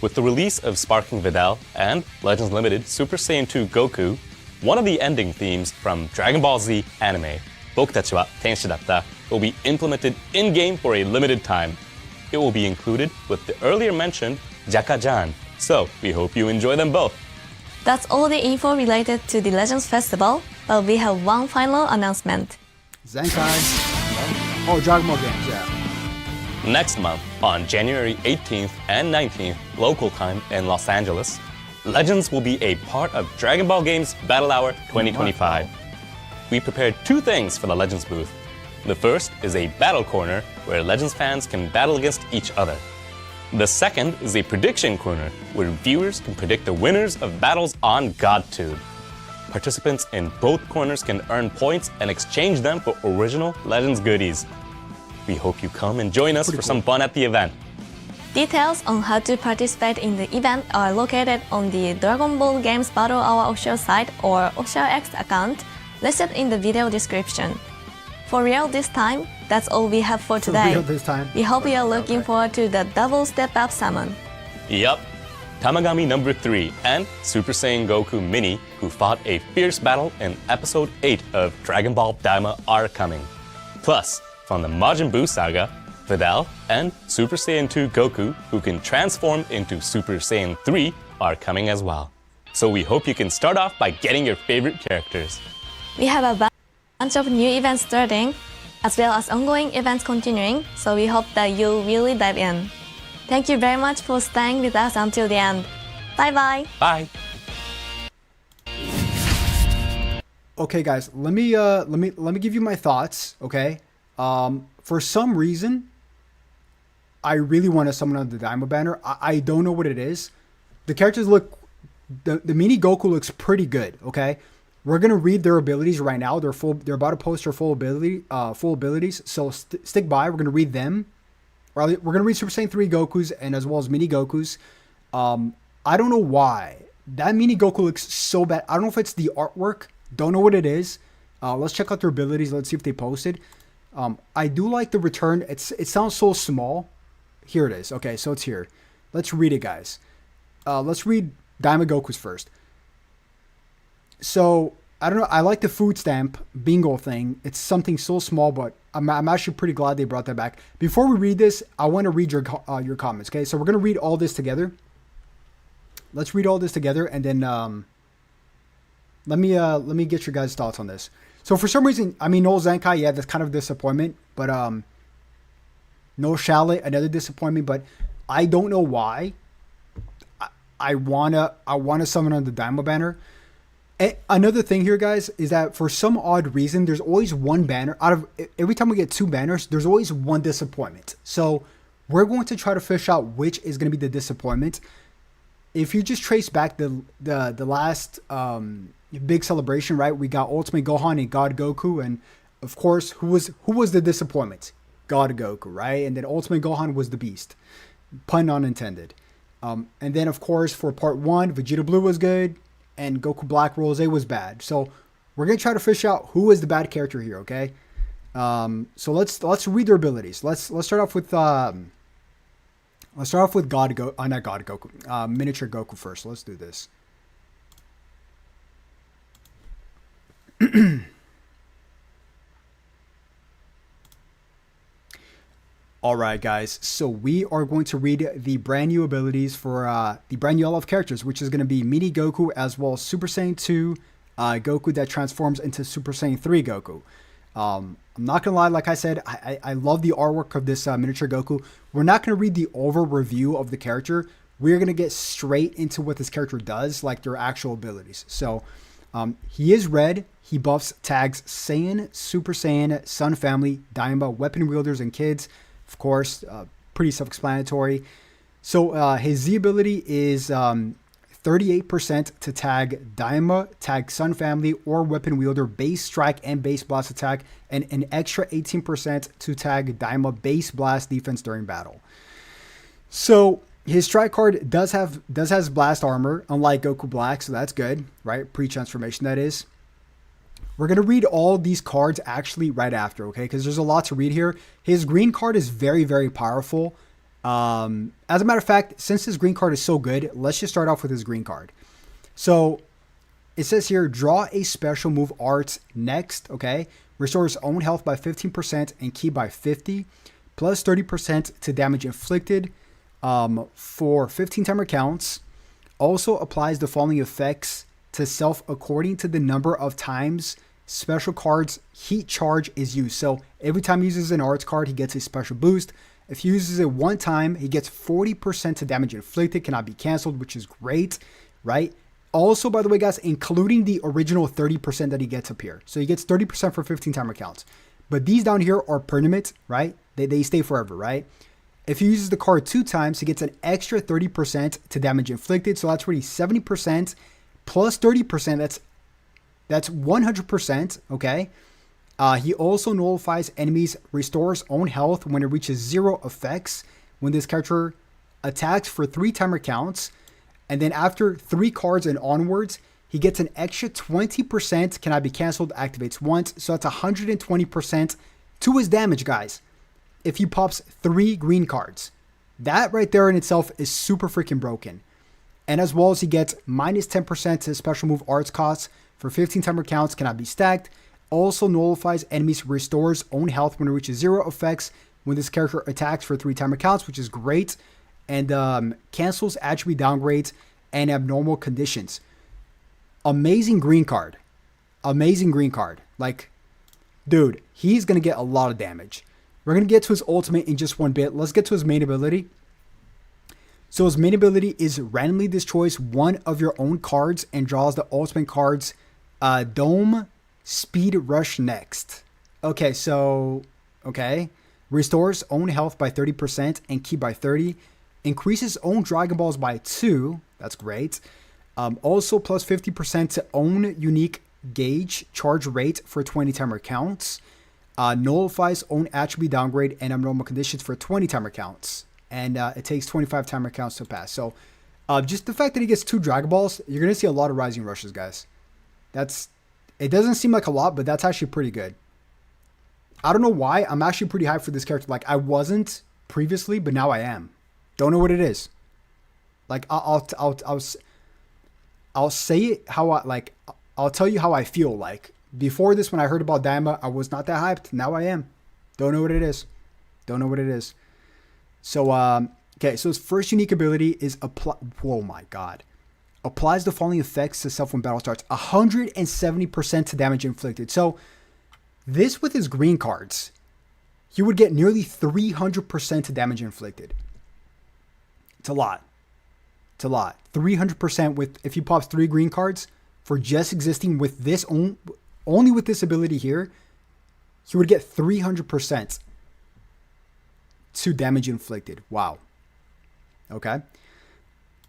With the release of Sparking Vidal and Legends Limited Super Saiyan 2 Goku, one of the ending themes from Dragon Ball Z anime, 僕たちは天使だった, will be implemented in-game for a limited time. It will be included with the earlier mentioned Jaka-Jan, so we hope you enjoy them both. That's all the info related to the Legends Festival, but we have one final announcement. Zenkai. Oh, Dragon Ball games, yeah. Next month, on January 18th and 19th local time in Los Angeles, Legends will be a part of Dragon Ball Games Battle Hour 2025. We prepared two things for the Legends booth. The first is a battle corner where Legends fans can battle against each other. The second is a prediction corner where viewers can predict the winners of battles on GodTube. Participants in both corners can earn points and exchange them for original Legends goodies. We hope you come and join us for some fun at the event. Details on how to participate in the event are located on the Dragon Ball Games Battle Hour official site or official X account listed in the video description. For real this time, that's all we have for today. For real this time. We hope you are looking forward to the double step up summon. Yup. Tamagami number 3 and Super Saiyan Goku Mini, who fought a fierce battle in Episode 8 of Dragon Ball Daima, are coming. Plus, from the Majin Buu saga, Videl and Super Saiyan 2 Goku, who can transform into Super Saiyan 3, are coming as well. So we hope you can start off by getting your favorite characters. We have a bunch of new events starting, as well as ongoing events continuing, so we hope that you'll really dive in. Thank you very much for staying with us until the end. Bye bye. Bye. Okay, guys, let me give you my thoughts. Okay, for some reason, I really want to summon on the Daima banner. I don't know what it is. The characters look, the mini Goku looks pretty good. Okay, we're gonna read their abilities right now. They're about to post their full abilities. So stick by. We're gonna read them. We're gonna read Super Saiyan 3 Gokus and as well as mini Gokus. I don't know why that mini Goku looks so bad. I don't know if it's the artwork. Don't know what it is. Let's check out their abilities. Let's see if they posted. I do like the return. It sounds so small. Here it is. Okay, so it's here. Let's read it, guys. Let's read Daima Goku's first. So I don't know. I like the food stamp bingo thing. It's something so small, but I'm actually pretty glad they brought that back. Before we read this, I want to read your comments. Okay, so we're gonna read all this together. Let's read all this together, and then let me get your guys' thoughts on this. So for some reason, I mean, Noel Zenkai, yeah, that's kind of a disappointment, but no Chalet, another disappointment, but I don't know why. I wanna summon on the Daima banner. Another thing here, guys, is that for some odd reason, there's always one banner. Out of every time we get two banners, there's always one disappointment. So we're going to try to fish out which is going to be the disappointment. If you just trace back the last big celebration, right? We got Ultimate Gohan and God Goku, and of course, who was the disappointment? God Goku, right? And then Ultimate Gohan was the beast. Pun not intended. And then, of course, for part 1, Vegeta Blue was good. And Goku Black Rose was bad. So we're gonna try to fish out who is the bad character here, okay? So let's read their abilities. Let's start off with Miniature Goku first. Let's do this. All right, guys. So we are going to read the brand new abilities for the brand new LF characters, which is going to be Mini Goku as well as Super Saiyan 2 Goku that transforms into Super Saiyan 3 Goku. I'm not going to lie, like I said, I love the artwork of this miniature Goku. We're not going to read the over review of the character. We're going to get straight into what this character does, like their actual abilities. So he is red. He buffs tags Saiyan, Super Saiyan, Sun Family, Daima, Weapon Wielders, and Kids. Of course, pretty self-explanatory. So his Z ability is 38% to tag Daima, tag Sun Family, or Weapon Wielder, base strike and base blast attack, and an extra 18% to tag Daima, base blast defense during battle. So his strike card has blast armor, unlike Goku Black, so that's good, right? Pre-transformation, that is. We're going to read all these cards actually right after, okay? Because there's a lot to read here. His green card is very, very powerful. As a matter of fact, since his green card is so good, let's just start off with his green card. So it says here, draw a special move art next, okay? Restores own health by 15% and ki by 50, plus 30% to damage inflicted for 15 timer counts. Also applies the following effects to self according to the number of times special cards heat charge is used. So every time he uses an arts card, he gets a special boost. If he uses it one time, he gets 40% to damage inflicted, cannot be canceled, which is great. right? Also, by the way, guys, including the original 30% that he gets up here. So he gets 30% for 15 timer counts. But these down here are permanent, right? They stay forever, right? If he uses the card 2 times, he gets an extra 30% to damage inflicted. So that's really 70% plus 30%. That's 100%, okay? He also nullifies enemies, restores own health when it reaches 0 effects. When this character attacks for 3 timer counts, and then after 3 cards and onwards, he gets an extra 20%, cannot be cancelled, activates once. So that's 120% to his damage, guys, if he pops 3 green cards. That right there in itself is super freaking broken. And as well as he gets minus 10% to his special move arts costs for 15 timer counts, cannot be stacked. Also nullifies enemies, restores own health when it reaches 0 effects when this character attacks for 3 timer counts, which is great. And cancels attribute downgrades and abnormal conditions. Amazing green card. Amazing green card. Like, dude, he's going to get a lot of damage. We're going to get to his ultimate in just one bit. Let's get to his main ability. So his main ability is randomly destroys one of your own cards and draws the ultimate cards Dome Speed Rush next. Okay, so, okay. Restores own health by 30% and ki by 30. Increases own Dragon Balls by 2. That's great. Also plus 50% to own unique gauge charge rate for 20 timer counts. Nullifies own attribute downgrade and abnormal conditions for 20 timer counts. And it takes 25 timer counts to pass. So just the fact that he gets 2 Dragon Balls, you're going to see a lot of Rising Rushes, guys. It doesn't seem like a lot, but that's actually pretty good. I don't know why. I'm actually pretty hyped for this character. Like, I wasn't previously, but now I am. Don't know what it is. Like, I'll say it how I, like, I'll tell you how I feel. Like, before this, when I heard about Daima, I was not that hyped. Now I am. Don't know what it is. Don't know what it is. So, okay, so his first unique ability is apply. Oh my god. Applies the following effects to self when battle starts. 170% to damage inflicted. So, this with his green cards, he would get nearly 300% to damage inflicted. It's a lot. It's a lot. 300% with, if he pops 3 green cards for just existing with this, only with this ability here, he would get 300% to damage inflicted. Wow. Okay.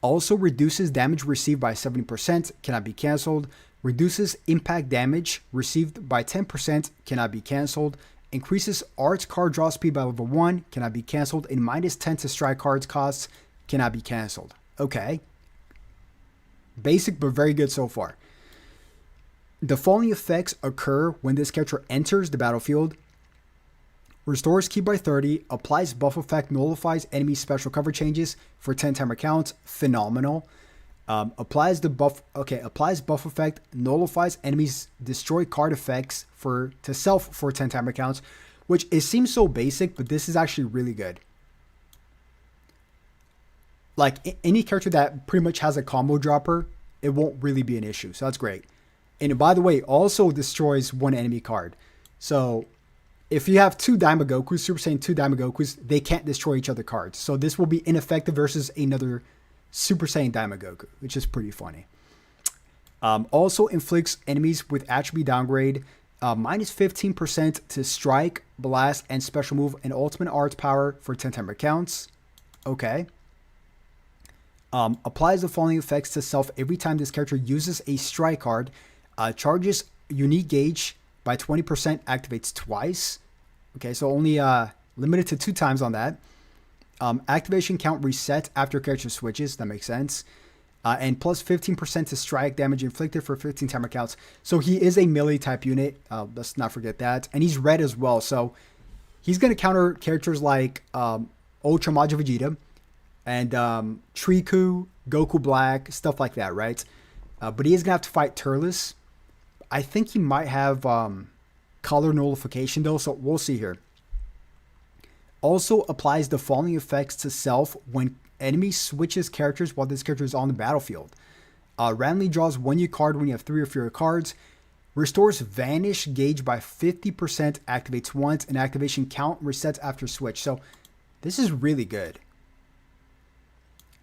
Also reduces damage received by 70%, cannot be cancelled. Reduces impact damage received by 10%, cannot be cancelled. Increases arts card draw speed by level 1, cannot be cancelled. And minus 10 to strike cards costs, cannot be cancelled. Okay. Basic, but very good so far. The following effects occur when this character enters the battlefield. Restores ki by 30, applies buff effect, nullifies enemy special cover changes for 10 timer counts. Phenomenal. Applies buff effect, nullifies enemies destroy card effects to self for 10 timer counts, which it seems so basic, but this is actually really good. Like any character that pretty much has a combo dropper, it won't really be an issue. So that's great. And by the way, also destroys one enemy card. So if you have 2 Daima Gokus, Super Saiyan 2 Daima Gokus, they can't destroy each other cards. So this will be ineffective versus another Super Saiyan Daima Goku, which is pretty funny. Also inflicts enemies with attribute downgrade, minus 15% to strike, blast, and special move and ultimate arts power for 10 timer counts. Okay. Applies the following effects to self every time this character uses a strike card. Charges unique gauge by 20%, activates twice. Okay, so only limited to 2 times on that. Activation count reset after character switches. That makes sense. And plus 15% to strike damage inflicted for 15 timer counts. So he is a melee type unit. Let's not forget that. And he's red as well. So he's going to counter characters like Ultra Majin Vegeta and Triku, Goku Black, stuff like that, right? But he is going to have to fight Turles. I think he might have color nullification though, so we'll see here. Also applies the following effects to self when enemy switches characters while this character is on the battlefield. Randomly draws 1 new card when you have 3 or fewer cards. Restores vanish gauge by 50%, activates once, and activation count resets after switch. So this is really good.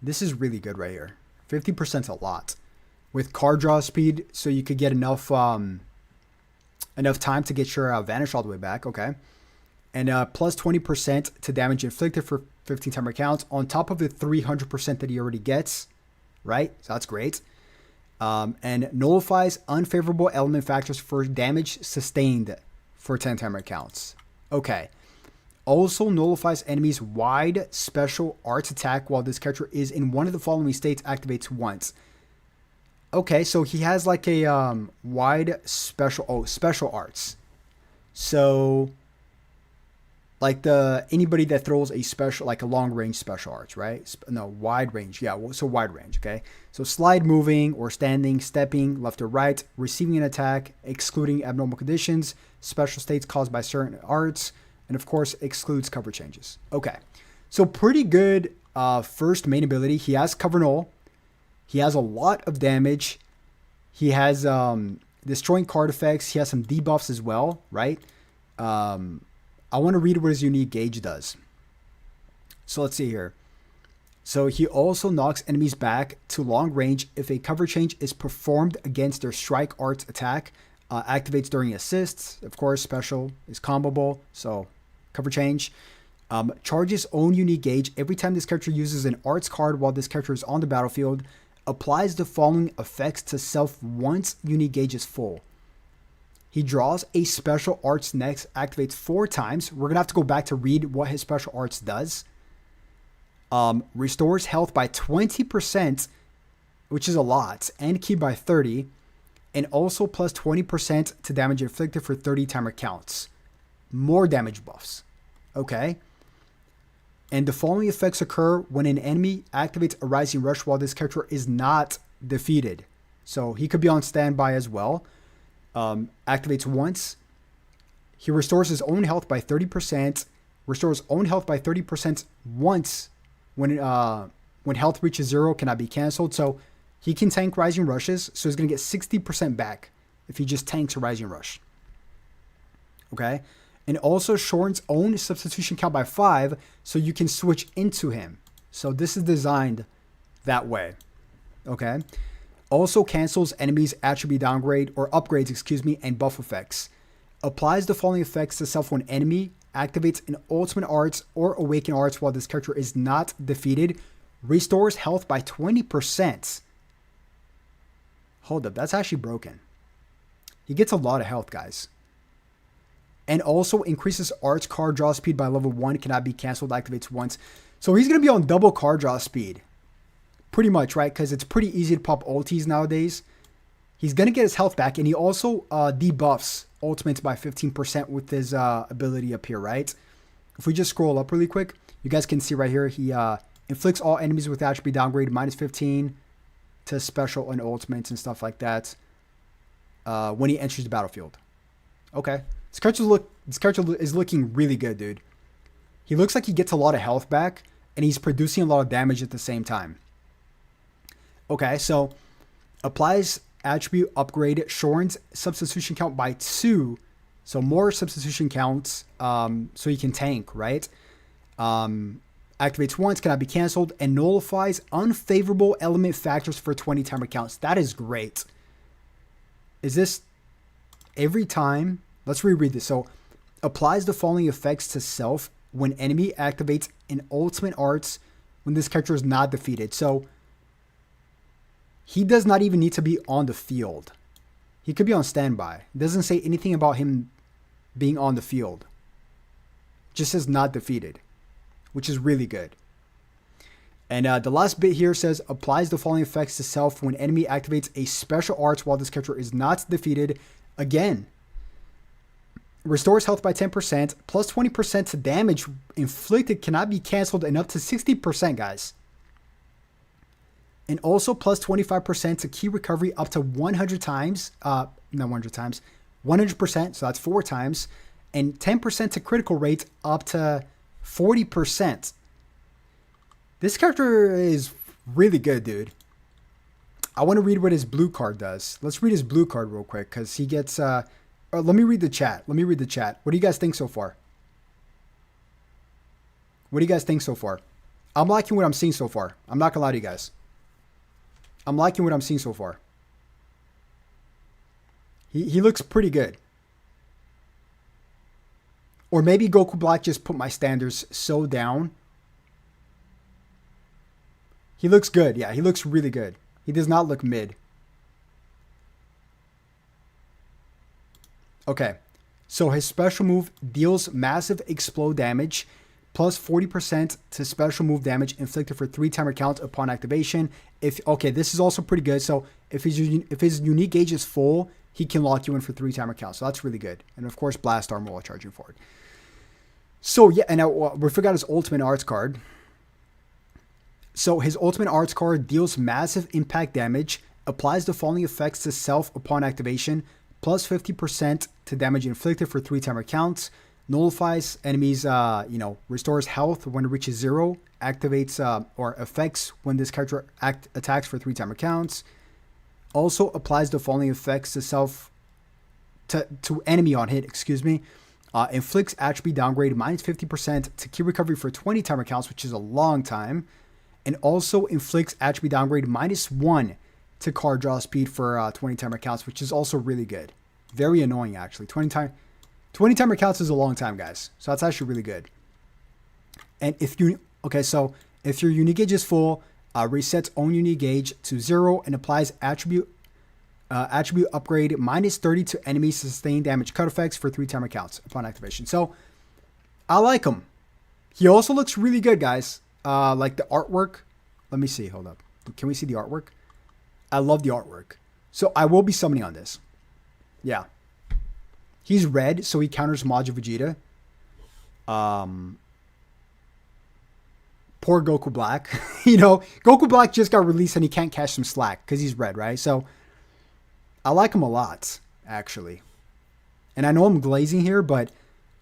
This is really good right here. 50% is a lot. With card draw speed, so you could get enough time to get your vanish all the way back. Okay. And plus 20% to damage inflicted for 15 timer counts on top of the 300% that he already gets, right? So that's great. And nullifies unfavorable element factors for damage sustained for 10 timer counts. Okay. Also nullifies enemies' wide special arts attack while this character is in one of the following states activates once. Okay, so he has like a wide special arts. So like anybody that throws a special, like a long range special arts, right? No, wide range. Yeah, so wide range, okay? So slide moving or standing, stepping left or right, receiving an attack, excluding abnormal conditions, special states caused by certain arts, and of course excludes cover changes. Okay, so pretty good first main ability. He has cover null. He has a lot of damage. He has destroying card effects. He has some debuffs as well, right? I want to read what his unique gauge does. So let's see here. So he also knocks enemies back to long range if a cover change is performed against their strike arts attack. Activates during assists. Of course, special is comboable. So cover change. Charges own unique gauge every time this character uses an arts card while this character is on the battlefield. Applies the following effects to self once unique gauge is full. He draws a special arts next, activates 4 times. We're going to have to go back to read what his special arts does. Restores health by 20%, which is a lot, and ki by 30. And also plus 20% to damage inflicted for 30 timer counts. More damage buffs. Okay. And the following effects occur when an enemy activates a Rising Rush while this character is not defeated. So he could be on standby as well. Activates once. He restores his own health by 30%. Restores own health by 30% once when health reaches 0, cannot be canceled. So he can tank Rising Rushes. So he's going to get 60% back if he just tanks a Rising Rush. Okay. And also shortens own substitution count by 5 so you can switch into him. So this is designed that way. Okay. Also cancels enemies attribute downgrade or upgrades, and buff effects. Applies the following effects to self when enemy activates an ultimate arts or awaken arts while this character is not defeated. Restores health by 20%. Hold up, that's actually broken. He gets a lot of health, guys. And also increases arts card draw speed by level 1, cannot be canceled, activates once. So he's going to be on double card draw speed. Pretty much, right? Because it's pretty easy to pop ultis nowadays. He's going to get his health back, and he also debuffs ultimates by 15% with his ability up here, right? If we just scroll up really quick, you guys can see right here, he inflicts all enemies with attribute downgrade minus 15 to special and ultimates and stuff like that when he enters the battlefield. Okay. This character is looking really good, dude. He looks like he gets a lot of health back, and he's producing a lot of damage at the same time. Okay, so applies attribute upgrade, shortens substitution count by 2, so more substitution counts, so you can tank, right? Activates once, cannot be canceled, and nullifies unfavorable element factors for 20 timer counts. That is great. Is this every time? Let's reread this. So, applies the following effects to self when enemy activates an ultimate arts when this character is not defeated. So, he does not even need to be on the field. He could be on standby. It doesn't say anything about him being on the field. It just says not defeated, which is really good. And the last bit here says, applies the following effects to self when enemy activates a special arts while this character is not defeated. Again, restores health by 10%, plus 20% to damage inflicted, cannot be canceled, and up to 60%, guys. And also plus 25% to key recovery up to 100 times. Not 100 times. 100%, so that's 4 times. And 10% to critical rate up to 40%. This character is really good, dude. I want to read what his blue card does. Let's read his blue card real quick, because he gets... let me read the chat. What do you guys think so far? I'm liking what I'm seeing so far. I'm not going to lie to you guys. I'm liking what I'm seeing so far. He looks pretty good. Or maybe Goku Black just put my standards so down. He looks good. Yeah, he looks really good. He does not look mid. Okay. So his special move deals massive explode damage, plus 40% to special move damage inflicted for 3 timer counts upon activation. Okay, this is also pretty good. So if his unique gauge is full, he can lock you in for 3 timer counts. So that's really good. And of course, Blast Arm while charging forward. So yeah, and we forgot his ultimate arts card. So his ultimate arts card deals massive impact damage, applies the following effects to self upon activation, plus 50% to damage inflicted for 3 timer counts, nullifies enemies, restores health when it reaches 0, activates or affects when this character attacks for 3 timer counts. Also applies the following effects to self to enemy on hit, inflicts attribute downgrade minus 50% to key recovery for 20 timer counts, which is a long time, and also inflicts attribute downgrade minus 1 to card draw speed for 20 timer counts, which is also really good. Very annoying, actually. 20 timer counts is a long time, guys. So that's actually really good. And if your unique gauge is full, resets own unique gauge to 0 and applies attribute upgrade minus 30 to enemy sustained damage cut effects for 3 timer counts upon activation. So I like him. He also looks really good, guys. Like the artwork. Let me see. Hold up. Can we see the artwork? I love the artwork. So I will be summoning on this. Yeah. He's red, so he counters Majin Vegeta. Poor Goku Black. Goku Black just got released and he can't catch some slack because he's red, right? So I like him a lot, actually. And I know I'm glazing here, but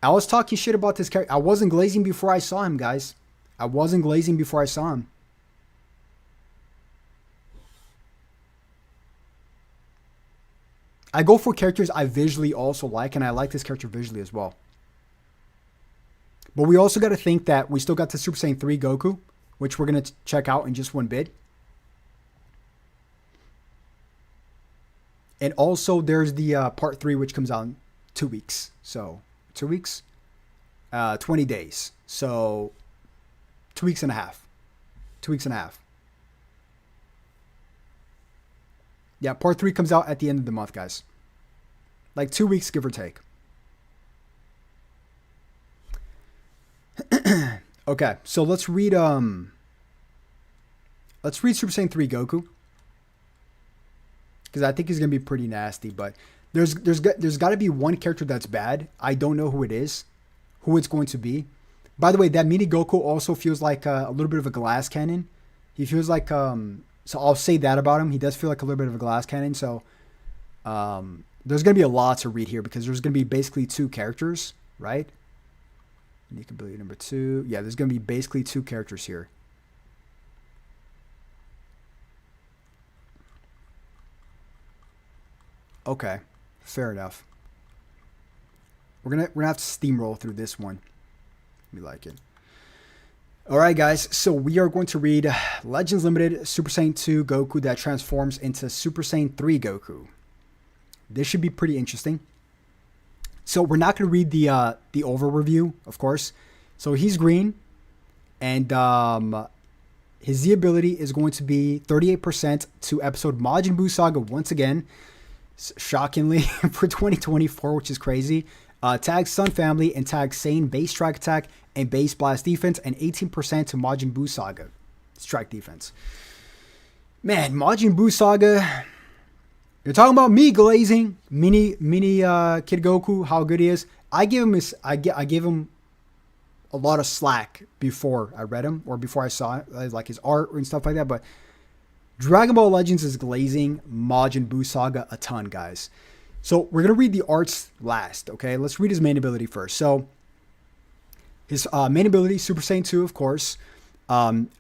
I was talking shit about this character. I wasn't glazing before I saw him, guys. I wasn't glazing before I saw him. I go for characters I visually also like, and I like this character visually as well. But we also got to think that we still got the Super Saiyan 3 Goku, which we're going to check out in just one bit. And also there's the part 3, which comes out in 2 weeks. So 2 weeks, 20 days. So 2 weeks and a half. 2 weeks and a half. Yeah, part 3 comes out at the end of the month, guys. Like 2 weeks, give or take. Okay, so let's read Super Saiyan 3 Goku. Because I think he's gonna be pretty nasty, but there's got to be one character that's bad. I don't know who it is, who it's going to be. By the way, that mini Goku also feels like a little bit of a glass cannon. He feels like so I'll say that about him. He does feel like a little bit of a glass cannon. So there's gonna be a lot to read here because there's gonna be basically 2 characters, right? Unique ability number 2. Yeah, there's gonna be basically 2 characters here. Okay, fair enough. We're gonna have to steamroll through this one. We like it. All right, guys. So we are going to read Legends Limited Super Saiyan 2 Goku that transforms into Super Saiyan 3 Goku. This should be pretty interesting. So we're not going to read the over review, of course. So he's green, and his Z ability is going to be 38% to episode Majin Buu Saga once again. Shockingly for 2024, which is crazy. Tag Sun Family and tag Sane base strike attack and base blast defense, and 18% to Majin Buu Saga strike defense. Man, Majin Buu Saga. You're talking about me glazing mini Kid Goku, how good he is. I gave him a lot of slack before I read him or before I saw it, like his art and stuff like that. But Dragon Ball Legends is glazing Majin Buu Saga a ton, guys. So we're going to read the arts last, okay? Let's read his main ability first. So his main ability, Super Saiyan 2, of course,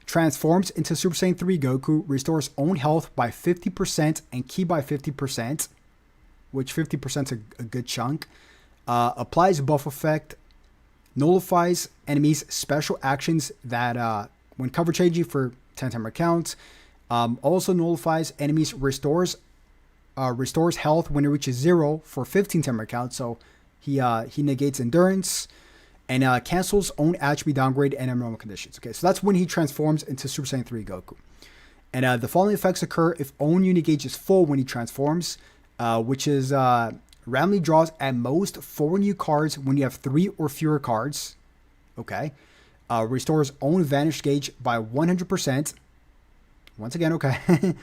transforms into Super Saiyan 3 Goku, restores own health by 50% and ki by 50%, which 50% is a good chunk. Applies buff effect, nullifies enemies' special actions that when cover changing for 10 timer counts, Also nullifies enemies, restores health when it reaches 0 for 15 timer count. So he negates endurance and cancels own attribute downgrade and abnormal conditions. Okay, so that's when he transforms into Super Saiyan 3 Goku. And the following effects occur if own unit gauge is full when he transforms, which is randomly draws at most 4 new cards when you have 3 or fewer cards. Okay. Restores own vanish gauge by 100%. Once again, okay.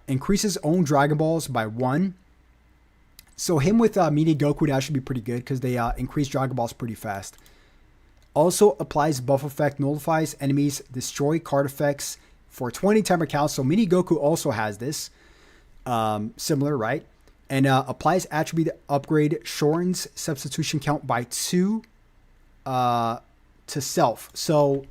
Increases own Dragon Balls by 1. So him with Mini Goku would actually be pretty good because they increase Dragon Balls pretty fast. Also applies buff effect, nullifies enemies, destroy card effects for 20 timer counts. So Mini Goku also has this. Similar, right? And applies attribute upgrade, shortens substitution count by 2 to self. So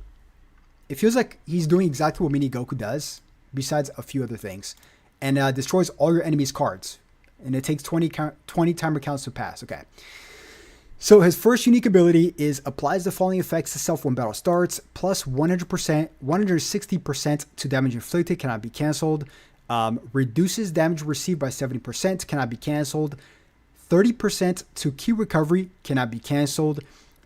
it feels like he's doing exactly what Mini Goku does, besides a few other things. And destroys all your enemies' cards. And it takes 20 timer counts to pass. Okay. So his first unique ability is applies the following effects to self when battle starts. Plus 100%, 160% to damage inflicted, cannot be cancelled. Reduces damage received by 70%, cannot be cancelled. 30% to key recovery, cannot be cancelled.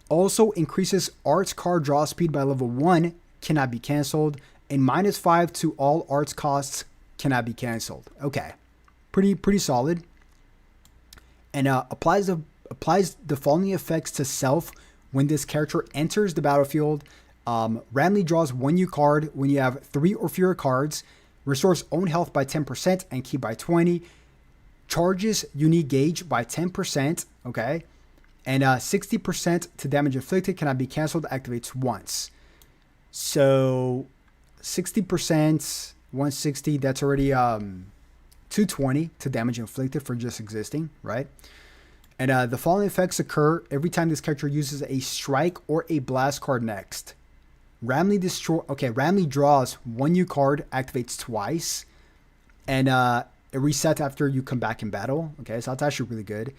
Also increases arts card draw speed by level 1, cannot be cancelled. And -5 to all arts costs, cannot be cancelled. Okay, pretty solid. And applies the following effects to self when this character enters the battlefield. Randomly draws 1 new card when you have 3 or fewer cards. Restores own health by 10% and ki by 20. Charges unique gauge by 10%. Okay. And 60% to damage inflicted, cannot be cancelled, activates once. So 60%, 160, that's already 220 to damage inflicted for just existing, right? And the following effects occur every time this character uses a strike or a blast card next. Randomly draws 1 new card, activates twice, and it resets after you come back in battle. Okay, so that's actually really good.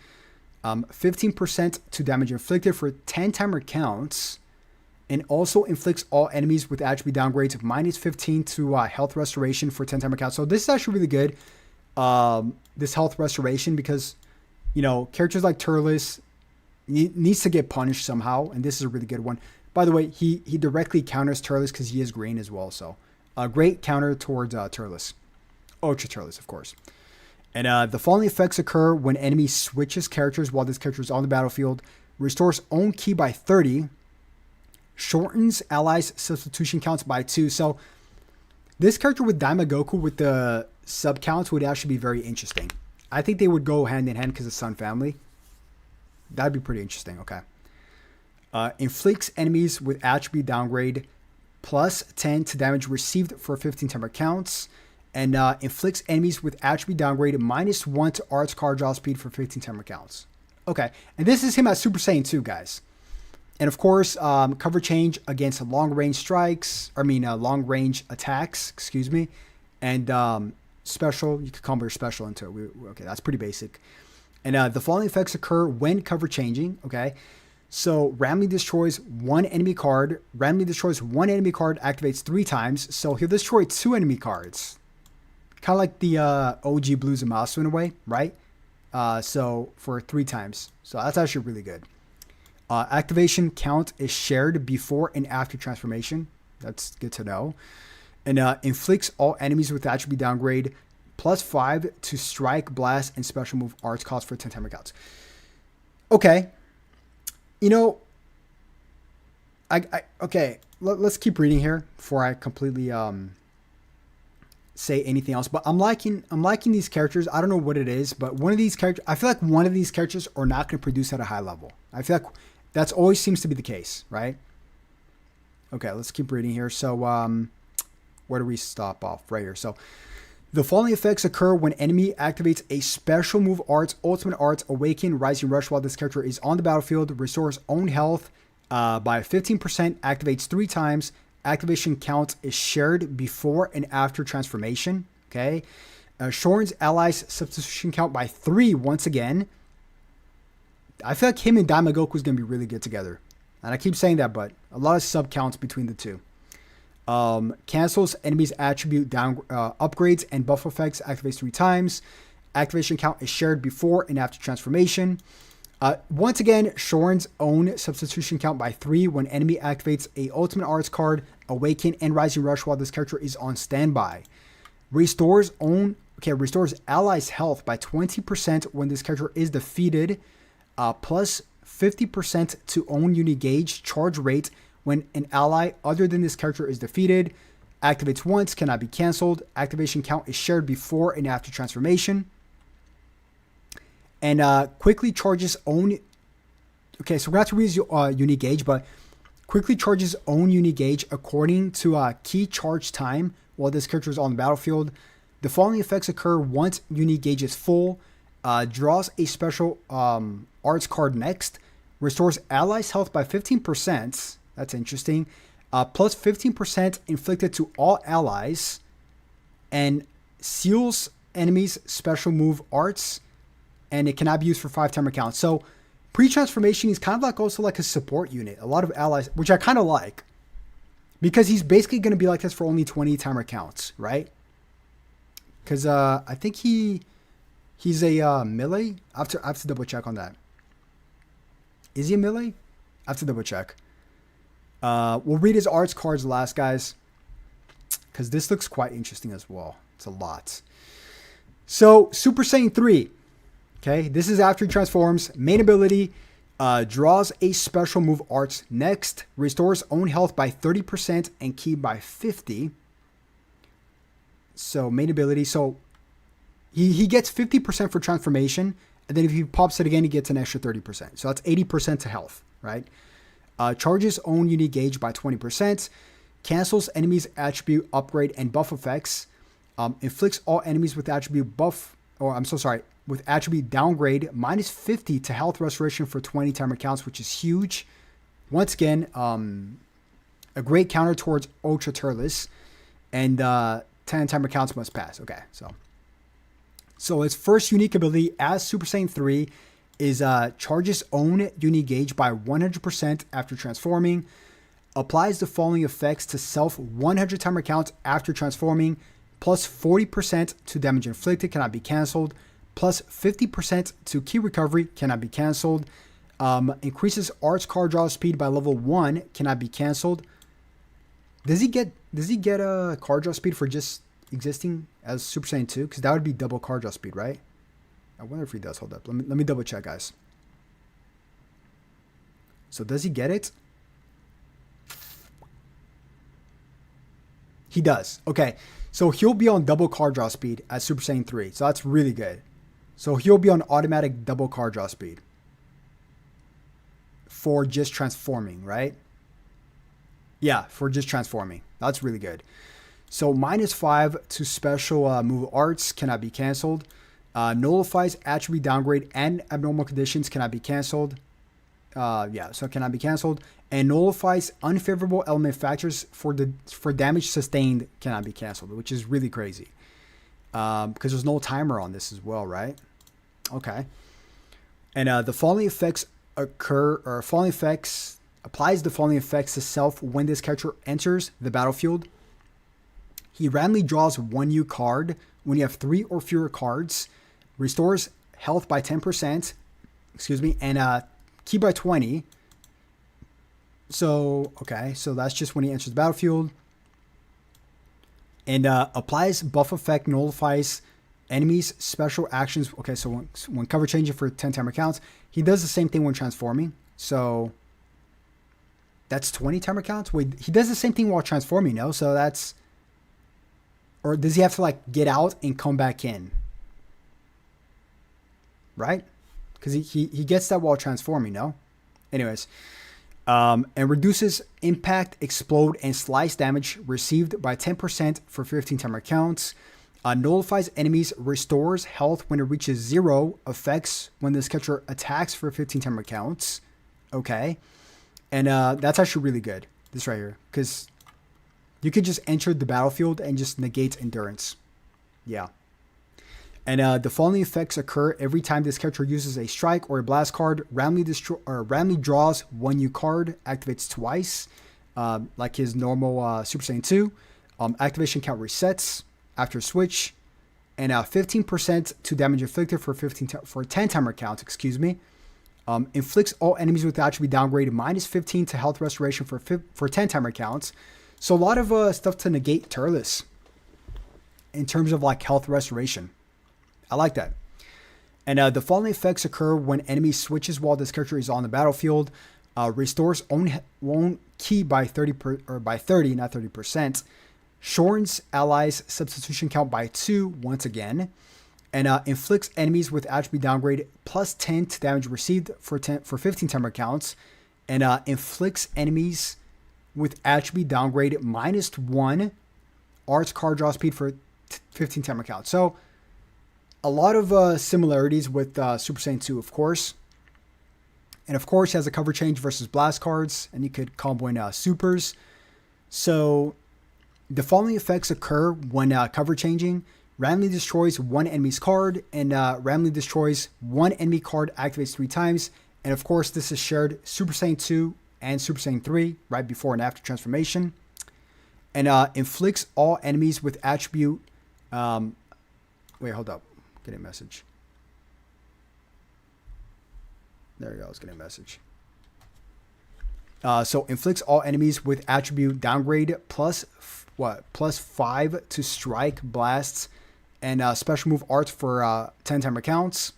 15% to damage inflicted for 10 timer counts, and also inflicts all enemies with attribute downgrades -15 to health restoration for 10 timer counts. So this is actually really good. This health restoration, because characters like Turles needs to get punished somehow, and this is a really good one. By the way, he directly counters Turles because he is green as well. So a great counter towards Turles. Ultra Turles, of course. And the following effects occur when enemy switches characters while this character is on the battlefield. Restores own ki by 30. Shortens allies substitution counts by 2. So this character with Daima Goku with the sub counts would actually be very interesting. I think they would go hand in hand because of Sun Family. That'd be pretty interesting. Okay. Inflicts enemies with attribute downgrade plus 10 to damage received for 15 timer counts. And inflicts enemies with attribute downgrade -1 to arts card draw speed for 15 timer counts. Okay. And this is him at Super Saiyan 2, guys. And of course, cover change against long range attacks, and special, you could combo your special into it. Okay, that's pretty basic. And the following effects occur when cover changing, okay? So randomly destroys 1 enemy card. Randomly destroys 1 enemy card, activates 3 times. So he'll destroy 2 enemy cards. Kind of like the OG Blue Zamasu in a way, right? So for 3 times. So that's actually really good. Activation count is shared before and after transformation. That's good to know. And inflicts all enemies with attribute downgrade +5 to strike, blast, and special move arts cost for 10 timer counts. Okay. Okay. Let's keep reading here before I completely say anything else. But I'm liking these characters. I don't know what it is, but one of these characters, I feel like one of these characters are not going to produce at a high level. I feel like that's always seems to be the case, right? Okay, let's keep reading here. So, where do we stop off? Right here. So, the following effects occur when enemy activates a special move arts, ultimate arts, awaken, rising rush while this character is on the battlefield, restores own health by 15%, activates 3 times. Activation count is shared before and after transformation. Okay. Shortens allies substitution count by 3 once again. I feel like him and Daima Goku is going to be really good together. And I keep saying that, but a lot of sub counts between the two. Cancels enemies' attribute down upgrades and buff effects. Activates 3 times. Activation count is shared before and after transformation. Once again, Shorin's own substitution count by 3 when enemy activates a Ultimate Arts card, Awaken, and Rising Rush while this character is on standby. Restores allies' health by 20% when this character is defeated, plus 50% to own unit gauge charge rate when an ally other than this character is defeated. Activates once, cannot be cancelled. Activation count is shared before and after transformation. And quickly charges own... Okay, so we're going to have to reuse unit gauge, but quickly charges own unit gauge according to key charge time while this character is on the battlefield. The following effects occur once unit gauge is full. Draws a special arts card next. Restores allies' health by 15%. That's interesting. Plus 15% inflicted to all allies. And seals enemies' special move arts. And it cannot be used for 5 timer counts. So pre-transformation, he's kind of like also like a support unit. A lot of allies, which I kind of like. Because he's basically going to be like this for only 20 timer counts, right? Because I think he's a melee. I have to double check on that. Is he a melee? I have to double check. We'll read his arts cards last, guys. Because this looks quite interesting as well. It's a lot. So, Super Saiyan 3. Okay, this is after he transforms. Main ability, draws a special move arts next. Restores own health by 30% and ki by 50%. So main ability, so he gets 50% for transformation. And then if he pops it again, he gets an extra 30%. So that's 80% to health, right? Charges own unit gauge by 20%. Cancels enemies' attribute upgrade and buff effects. Inflicts all enemies with attribute buff, with attribute downgrade, minus 50 to health restoration for 20 timer counts, which is huge. Once again, a great counter towards Ultra Turles, and 10 timer counts must pass. Okay, so its first unique ability as Super Saiyan 3 is charges own unit gauge by 100% after transforming. Applies the following effects to self 100 timer counts after transforming, plus 40% to damage inflicted, cannot be cancelled. Plus 50% to key recovery, cannot be cancelled. Increases arts card draw speed by level 1, cannot be cancelled. Does he get a card draw speed for just existing as Super Saiyan 2? Because that would be double card draw speed, right? I wonder if he does. Hold up. Let me double check, guys. So does he get it? He does. Okay. So he'll be on double card draw speed as Super Saiyan 3. So that's really good. So he'll be on automatic double card draw speed for just transforming, right? Yeah, for just transforming. That's really good. So minus 5 to special move arts, cannot be cancelled. Nullifies attribute downgrade and abnormal conditions, cannot be cancelled. So it cannot be cancelled. And nullifies unfavorable element factors for damage sustained, cannot be cancelled, which is really crazy. Because there's no timer on this as well, right? Okay. And the following effects applies the following effects to self when this character enters the battlefield. He randomly draws 1 new card when you have 3 or fewer cards. Restores health by 10%. And ki by 20. So, okay. So that's just when he enters the battlefield. And applies buff effect, nullifies enemies' special actions. Okay, so when cover changing for 10 timer counts, he does the same thing when transforming. So that's 20 timer counts? Wait, he does the same thing while transforming, no? So that's... Or does he have to like get out and come back in? Right? Because he gets that while transforming, no? Anyways. And reduces impact, explode, and slice damage received by 10% for 15 timer counts. Nullifies enemies, restores health when it reaches 0, effects when this character attacks for 15 timer counts. Okay. And that's actually really good, this right here. Because you could just enter the battlefield and just negate endurance. Yeah. And the following effects occur every time this character uses a strike or a blast card. Randomly draws 1 new card, activates twice. like his normal Super Saiyan 2. Activation count resets after switch, and 15% to damage inflicted for 10 timer count. Excuse me. Inflicts all enemies with attribute downgraded -15 to health restoration for 10 timer counts. So a lot of stuff to negate Turles in terms of like health restoration. I like that. And the following effects occur when enemy switches while this character is on the battlefield. Restores own ki by 30, not 30%. Shortens allies substitution count by 2 once again. And inflicts enemies with attribute downgrade +10 to damage received for 15 timer counts. And inflicts enemies with attribute downgrade -1 arts card draw speed for 15 timer counts. So a lot of similarities with Super Saiyan 2, of course. And of course, he has a cover change versus blast cards, and you could combo in supers. So the following effects occur when cover changing. Randomly destroys one enemy's card, and randomly destroys one enemy card, activates 3 times. And of course, this is shared Super Saiyan 2 and Super Saiyan 3, right before and after transformation. And inflicts all enemies with attribute... wait, hold up. Getting a message. There we go. I was getting a message. So inflicts all enemies with attribute downgrade +5 to strike, blasts, and special move arts for 10 timer counts.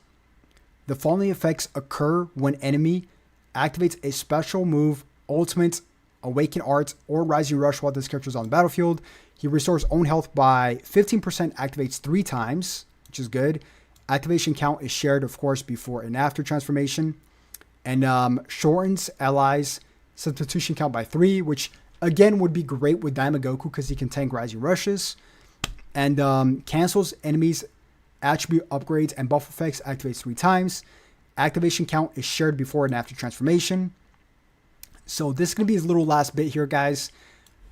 The following effects occur when enemy activates a special move, ultimate, awaken arts, or rising rush while this character is on the battlefield. He restores own health by 15%, activates 3 times, which is good. Activation count is shared, of course, before and after transformation. And shortens allies substitution count by 3, which again would be great with Daima Goku because he can tank rising rushes. And cancels enemies attribute upgrades and buff effects, activates 3 times. Activation count is shared before and after transformation. So this is going to be his little last bit here, guys,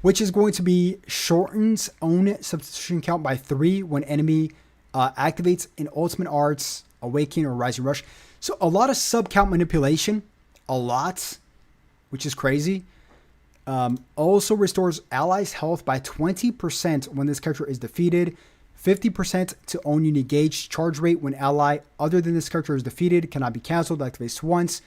which is going to be shortens own substitution count by 3 when enemy activates in ultimate arts, awaken, or rising rush. So a lot of sub count manipulation, a lot, which is crazy. Also restores allies' health by 20% when this character is defeated. 50% to own unique gauge. Charge rate when ally other than this character is defeated cannot be cancelled. Activates once.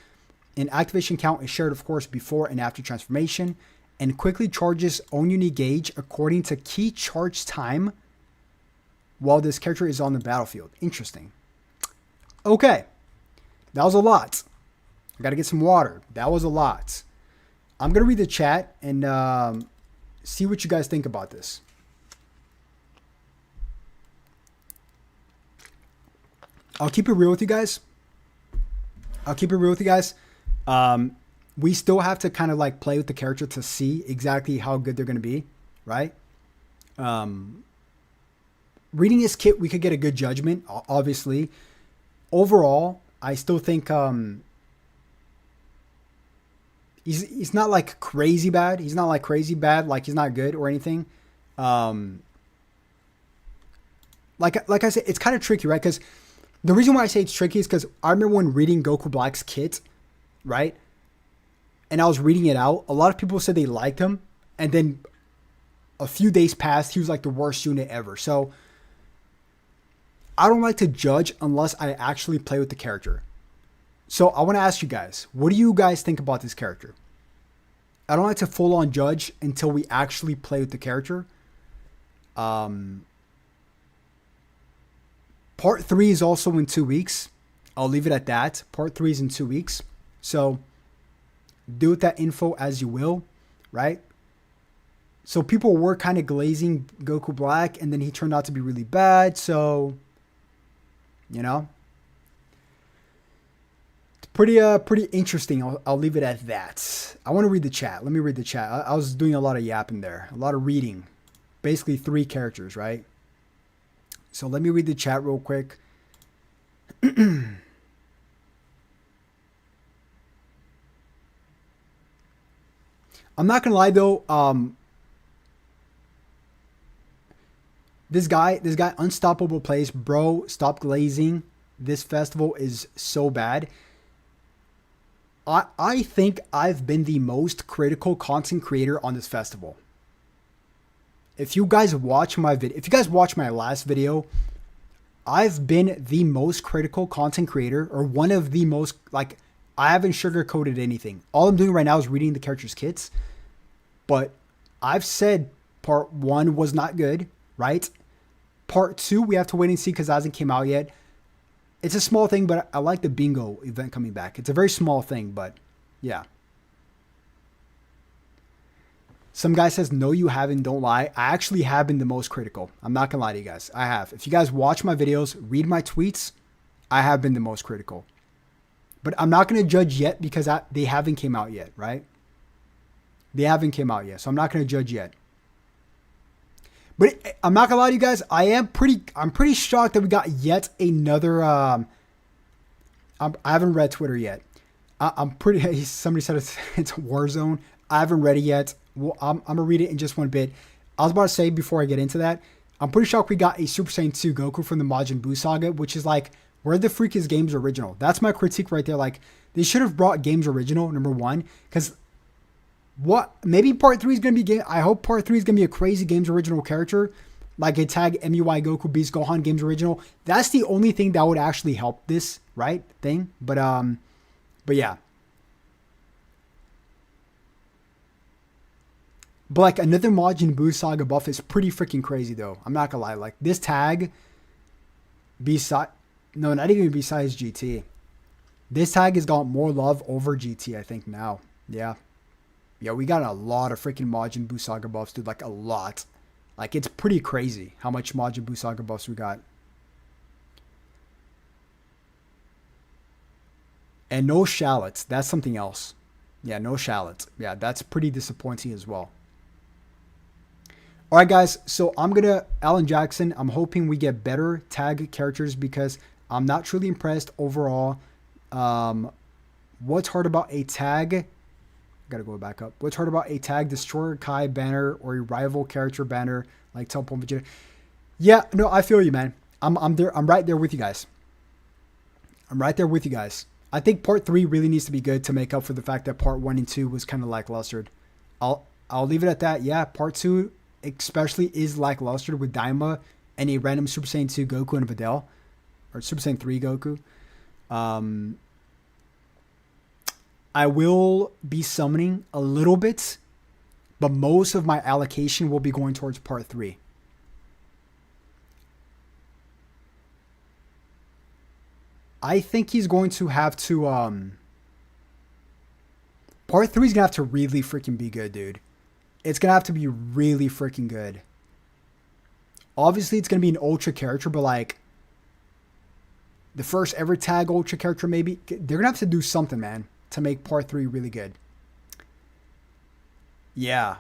And activation count is shared, of course, before and after transformation. And quickly charges own unique gauge according to key charge time while this character is on the battlefield. Interesting. Okay. That was a lot. I got to get some water. That was a lot. I'm going to read the chat and see what you guys think about this. I'll keep it real with you guys. We still have to kind of like play with the character to see exactly how good they're going to be, right? Reading his kit, we could get a good judgment, obviously. Overall, I still think he's not like crazy bad. He's not like crazy bad, like he's not good or anything. Like I said, it's kind of tricky, right? Because the reason why I say it's tricky is because I remember when reading Goku Black's kit, right? And I was reading it out. A lot of people said they liked him. And then a few days passed. He was like the worst unit ever. So I don't like to judge unless I actually play with the character. So I want to ask you guys, what do you guys think about this character? I don't like to full on judge until we actually play with the character. Part 3 is also in 2 weeks. I'll leave it at that. Part 3 is in 2 weeks. So do with that info as you will, right? So people were kind of glazing Goku Black, and then he turned out to be really bad. So, you know, it's pretty interesting. I'll leave it at that. I want to read the chat. Let me read the chat. I was doing a lot of yapping there, a lot of reading. Basically 3 characters, right? So let me read the chat real quick. I'm not gonna lie though. This guy, Unstoppable Plays, bro. Stop glazing. This festival is so bad. I think I've been the most critical content creator on this festival. If you guys watch my video, if you guys watch my last video, I've been the most critical content creator, or one of the most, like, I haven't sugarcoated anything. All I'm doing right now is reading the characters' kits. But I've said part 1 was not good, right? Part 2, we have to wait and see because it hasn't came out yet. It's a small thing, but I like the bingo event coming back. It's a very small thing, but yeah. Some guy says, no, you haven't, don't lie. I actually have been the most critical. I'm not going to lie to you guys. I have. If you guys watch my videos, read my tweets, I have been the most critical. But I'm not going to judge yet because they haven't came out yet, right? They haven't came out yet, so I'm not going to judge yet. But I'm not going to lie to you guys. I'm pretty shocked that we got yet another... I haven't read Twitter yet. I'm pretty... Somebody said it's Warzone. I haven't read it yet. Well, I'm going to read it in just one bit. I was about to say before I get into that, I'm pretty shocked we got a Super Saiyan 2 Goku from the Majin Buu saga, which is like, where the freak is Games Original? That's my critique right there. Like, they should have brought Games Original, number one, because maybe part 3 is going to be, I hope part 3 is going to be a crazy Games Original character, like a tag MUI Goku Beast Gohan Games Original. That's the only thing that would actually help this, right, thing. But yeah. But like another Majin Buu saga buff is pretty freaking crazy though. I'm not gonna lie. Like this tag, not even besides GT. This tag has got more love over GT, I think now. Yeah. Yeah, we got a lot of freaking Majin Buu saga buffs, dude. Like a lot. Like it's pretty crazy how much Majin Buu saga buffs we got. And no shallots. That's something else. Yeah, no shallots. Yeah, that's pretty disappointing as well. All right, guys, so Alan Jackson, I'm hoping we get better tag characters because I'm not truly impressed overall. What's hard about a tag? Gotta go back up. What's hard about a tag Destroyer Kai banner or a rival character banner like Teleport Vegeta? Yeah, no, I feel you, man. I'm there. I'm right there with you guys. I'm right there with you guys. I think part 3 really needs to be good to make up for the fact that part 1 and 2 was kind of lackluster. I'll leave it at that. Yeah, part 2 especially is lackluster with Daima and a random Super Saiyan 2 Goku and Videl, or Super Saiyan 3 Goku. I will be summoning a little bit, but most of my allocation will be going towards part 3. I think he's going to have to part 3 is gonna have to really freaking be good, dude. It's going to have to be really freaking good. Obviously, it's going to be an Ultra character, but like the first ever tag Ultra character, maybe. They're going to have to do something, man, to make part 3 really good. Yeah.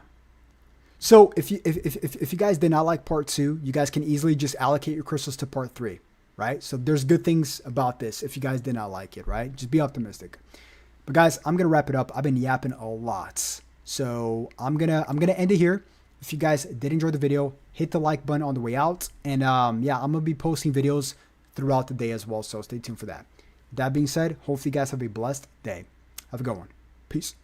So if you guys did not like part 2, you guys can easily just allocate your crystals to part 3, right? So there's good things about this if you guys did not like it, right? Just be optimistic. But guys, I'm going to wrap it up. I've been yapping a lot. So I'm gonna end it here. If you guys did enjoy the video, hit the like button on the way out. And yeah, I'm gonna be posting videos throughout the day as well. So stay tuned for that. That being said, hopefully you guys have a blessed day. Have a good one. Peace.